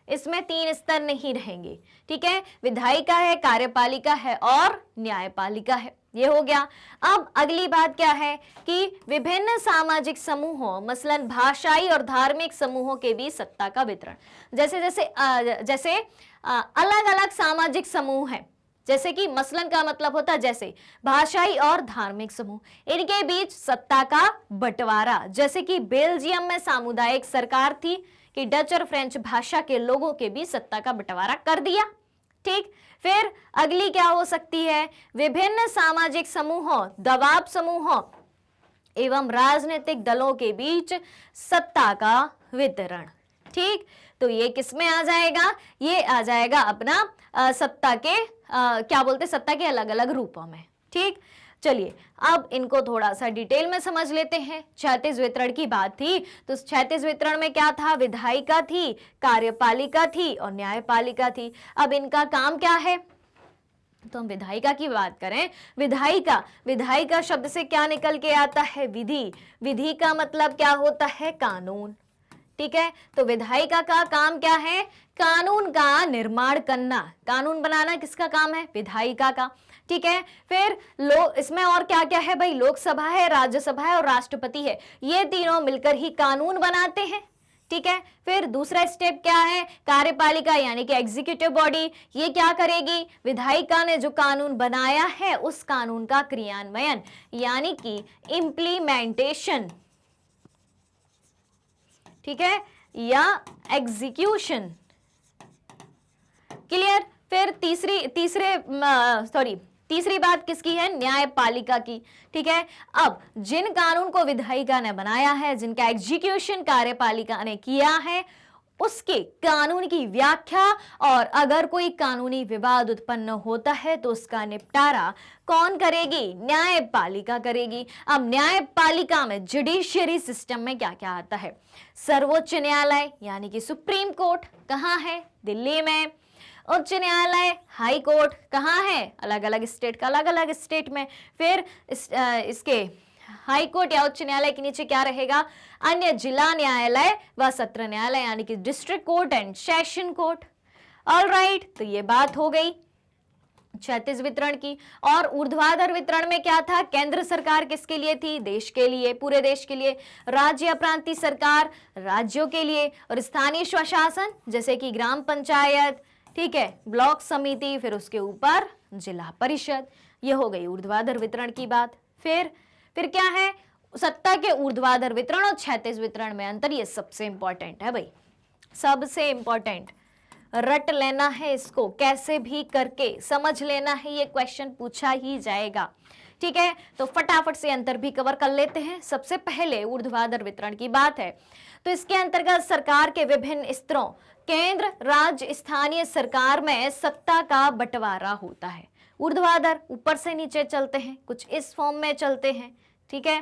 इसमें 3 स्तर नहीं रहेंगे, ठीक है। विधायिका है, कार्यपालिका है और न्यायपालिका है, ये हो गया। अब अगली बात क्या है कि विभिन्न सामाजिक समूहों, मसलन भाषाई और धार्मिक समूहों के बीच सत्ता का वितरण, जैसे अलग अलग सामाजिक समूह हैं, जैसे कि मसलन का मतलब होता है जैसे भाषाई और धार्मिक समूह, इनके बीच सत्ता का बंटवारा, जैसे कि बेल्जियम में सामुदायिक सरकार थी कि डच और फ्रेंच भाषा के लोगों के बीच सत्ता का बंटवारा कर दिया, ठीक। फिर अगली क्या हो सकती है, विभिन्न सामाजिक समूहों, दबाव समूहों एवं राजनीतिक दलों के बीच सत्ता का वितरण, ठीक। तो ये किसमें आ जाएगा, ये आ जाएगा अपना सत्ता के क्या बोलते, सत्ता के अलग अलग रूपों में, ठीक। चलिए, अब इनको थोड़ा सा डिटेल में समझ लेते हैं। क्षैतिज वितरण की बात थी, तो क्षैतिज वितरण में क्या था, विधायिका थी, कार्यपालिका थी और न्यायपालिका थी। अब इनका काम क्या है, तो हम विधायिका की बात करें, विधायिका शब्द से क्या निकल के आता है, विधि, विधि का मतलब क्या होता है, कानून, ठीक है। तो विधायिका का काम क्या है, कानून का निर्माण करना, कानून बनाना किसका काम है, विधायिका का, ठीक है। फिर इसमें और क्या क्या है भाई, लोकसभा है, राज्यसभा है और राष्ट्रपति है, ये तीनों मिलकर ही कानून बनाते हैं, ठीक है। फिर दूसरा स्टेप क्या है, कार्यपालिका यानी कि एग्जीक्यूटिव बॉडी, ये क्या करेगी, विधायिका ने जो कानून बनाया है उस कानून का क्रियान्वयन यानी कि इम्प्लीमेंटेशन, ठीक है, या एग्जीक्यूशन। क्लियर। फिर तीसरी बात किसकी है, न्यायपालिका की, ठीक है। अब जिन कानून को विधायिका ने बनाया है, जिनका एग्जीक्यूशन कार्यपालिका ने किया है, उसके कानून की व्याख्या और अगर कोई कानूनी विवाद उत्पन्न होता है तो उसका निपटारा कौन करेगी, न्यायपालिका करेगी। अब न्यायपालिका में जुडिशियरी सिस्टम में क्या क्या आता है, सर्वोच्च न्यायालय यानी कि सुप्रीम कोर्ट कहाँ है, दिल्ली में। उच्च न्यायालय, हाई कोर्ट कहाँ है, अलग अलग स्टेट का, अलग अलग स्टेट में। फिर इसके हाईकोर्ट या उच्च न्यायालय के नीचे क्या रहेगा, अन्य जिला न्यायालय व सत्र न्यायालय यानी कि district court and session court. Alright, तो ये बात हो गई क्षैतिज वितरण की। और ऊर्ध्वाधर वितरण में क्या था, केंद्र सरकार किसके लिए थी, देश के लिए, पूरे देश के लिए, राज्य या प्रांतीय सरकार राज्यों के लिए, और स्थानीय स्वशासन जैसे कि ग्राम पंचायत, ठीक है, ब्लॉक समिति, फिर उसके ऊपर जिला परिषद। ये हो गई ऊर्ध्वाधर वितरण की बात। फिर क्या है, सत्ता के ऊर्ध्वाधर वितरण और क्षैतिज वितरण में अंतर, ये सबसे इंपॉर्टेंट है भाई, सबसे इंपॉर्टेंट, रट लेना है इसको, कैसे भी करके समझ लेना है, ये क्वेश्चन पूछा ही जाएगा। ठीक है, तो फटाफट से अंतर भी कवर कर लेते हैं। सबसे पहले ऊर्ध्वाधर वितरण की बात है तो इसके अंतर्गत सरकार के विभिन्न स्तरों, केंद्र, राज्य, स्थानीय सरकार में सत्ता का बंटवारा होता है। ऊर्ध्वाधर ऊपर से नीचे चलते हैं, कुछ इस फॉर्म में चलते हैं। ठीक है,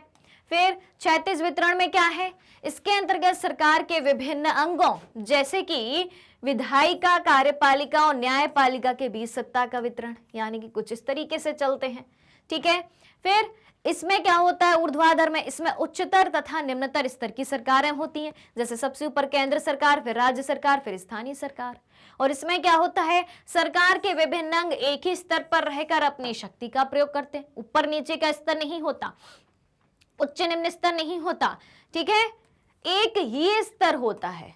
फिर क्षैतिज वितरण में क्या है, इसके अंतर्गत सरकार के विभिन्न अंगों जैसे कि विधायिका, कार्यपालिका और न्यायपालिका के बीच सत्ता का वितरण, यानी कि कुछ इस तरीके से चलते हैं। ठीक है, फिर इसमें क्या होता है ऊर्ध्वाधर में, इसमें उच्चतर तथा निम्नतर स्तर की सरकारें होती हैं, जैसे सबसे ऊपर केंद्र सरकार, फिर राज्य सरकार, फिर स्थानीय सरकार। और इसमें क्या होता है, सरकार के विभिन्न अंग एक ही स्तर पर रहकर अपनी शक्ति का प्रयोग करते हैं, ऊपर नीचे का स्तर नहीं होता, उच्च निम्न स्तर नहीं होता। ठीक है, एक ही स्तर होता है।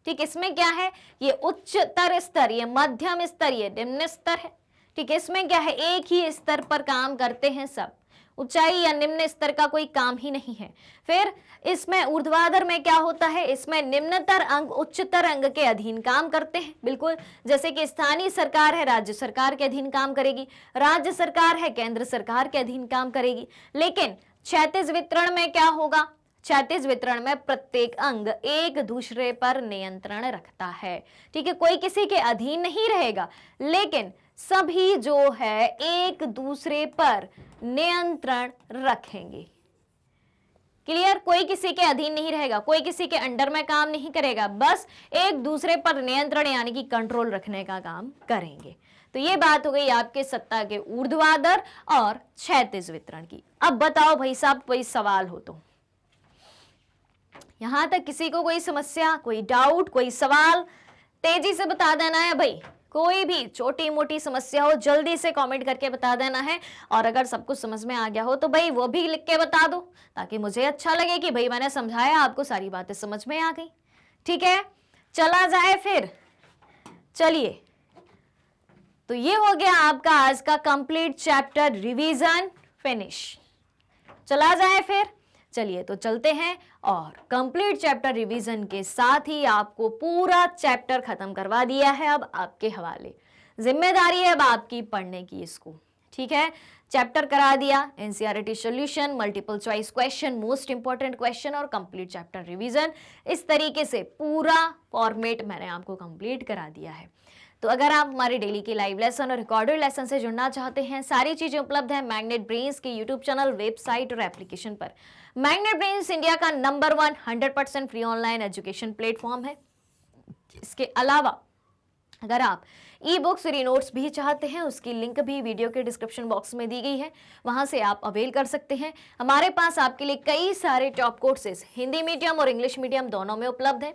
ठीक, इसमें क्या है, ये उच्चतर स्तर, ये मध्यम स्तर, ये निम्न स्तर है। ठीक है, इसमें क्या है, एक ही स्तर पर काम करते हैं सब, ऊंचाई या निम्न स्तर का कोई काम ही नहीं है। फिर इसमें ऊर्ध्वाधर में क्या होता है, इसमें निम्नतर अंग उच्चतर अंग के अधीन काम करते हैं, बिल्कुल जैसे कि स्थानीय सरकार है राज्य सरकार के अधीन काम करेगी, राज्य सरकार है केंद्र सरकार के अधीन काम करेगी। लेकिन क्षैतिज वितरण में क्या होगा, क्षैतिज वितरण में प्रत्येक अंग एक दूसरे पर नियंत्रण रखता है। ठीक है, कोई किसी के अधीन नहीं रहेगा, लेकिन सभी जो है एक दूसरे पर नियंत्रण रखेंगे। क्लियर, कोई किसी के अधीन नहीं रहेगा, कोई किसी के अंडर में काम नहीं करेगा, बस एक दूसरे पर नियंत्रण यानी कि कंट्रोल रखने का काम करेंगे। तो ये बात हो गई आपके सत्ता के ऊर्ध्वाधर और क्षैतिज वितरण की। अब बताओ भाई साहब, कोई सवाल हो तो, यहां तक किसी को कोई समस्या, कोई डाउट, कोई सवाल, तेजी से बता देना है भाई। कोई भी छोटी मोटी समस्या हो जल्दी से कमेंट करके बता देना है, और अगर सब कुछ समझ में आ गया हो तो भाई वो भी लिख के बता दो, ताकि मुझे अच्छा लगे कि भाई मैंने समझाया, आपको सारी बातें समझ में आ गई। ठीक है, चला जाए फिर, चलिए। तो ये हो गया आपका आज का कंप्लीट चैप्टर रिवीजन फिनिश। चला जाए फिर, चलिए तो चलते हैं, और कंप्लीट चैप्टर रिवीजन के साथ ही आपको पूरा चैप्टर खत्म करवा दिया है अब आपके हवाले। जिम्मेदारी है अब आपकी पढ़ने की इसको। ठीक है, चैप्टर करा दिया, NCERT solution, multiple choice question, most important question और कंप्लीट चैप्टर रिवीजन, इस तरीके से पूरा फॉर्मेट मैंने आपको कंप्लीट करा दिया है। तो अगर आप हमारे डेली के लाइव लेसन और रिकॉर्डेड लेसन से जुड़ना चाहते हैं, सारी चीजें उपलब्ध है मैग्नेट ब्रेन्स के यूट्यूब चैनल, वेबसाइट और एप्लीकेशन पर। मैग्नेट ब्रेन्स इंडिया का number 1 100% free online education platform है। इसके अलावा अगर आप ई बुक्स और ई नोट्स भी चाहते हैं, उसकी लिंक भी वीडियो के डिस्क्रिप्शन बॉक्स में दी गई है, वहां से आप अवेल कर सकते हैं। हमारे पास आपके लिए कई सारे टॉप कोर्सेज हिंदी मीडियम और इंग्लिश मीडियम दोनों में उपलब्ध है।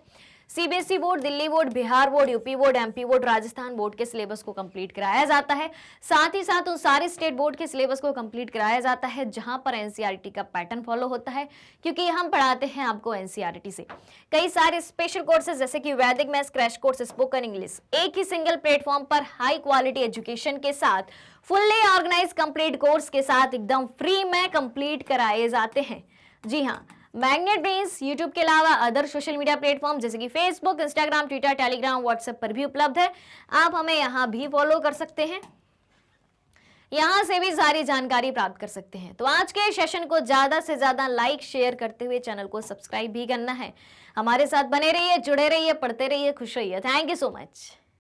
CBSE board, Delhi board, Bihar board, UP board, MP board, Rajasthan board के सिलेबस को कंप्लीट कराया जाता है। साथ ही साथ उन सारे स्टेट बोर्ड के सिलेबस को कंप्लीट कराया जाता है जहां पर एनसीईआरटी का पैटर्न फॉलो होता है, क्योंकि हम पढ़ाते हैं आपको एनसीईआरटी से कई सारे स्पेशल कोर्सेज जैसे कि वैदिक maths crash course, spoken English, एक ही सिंगल प्लेटफॉर्म पर हाई क्वालिटी एजुकेशन के साथ फुल्ली ऑर्गेनाइज कंप्लीट कोर्स के साथ एकदम फ्री में कंप्लीट कराए जाते हैं। जी हाँ, मैग्नेट ब्रेन्स यूट्यूब के अलावा अदर सोशल मीडिया प्लेटफॉर्म जैसे कि Facebook, Instagram, Twitter, Telegram, WhatsApp पर भी उपलब्ध है। आप हमें यहाँ भी फॉलो कर सकते हैं, यहाँ से भी सारी जानकारी प्राप्त कर सकते हैं। तो आज के सेशन को ज्यादा से ज्यादा लाइक शेयर करते हुए चैनल को सब्सक्राइब भी करना है। हमारे साथ बने रहिए, जुड़े रहिए, पढ़ते रहिए, खुश रहिए। Thank you so much.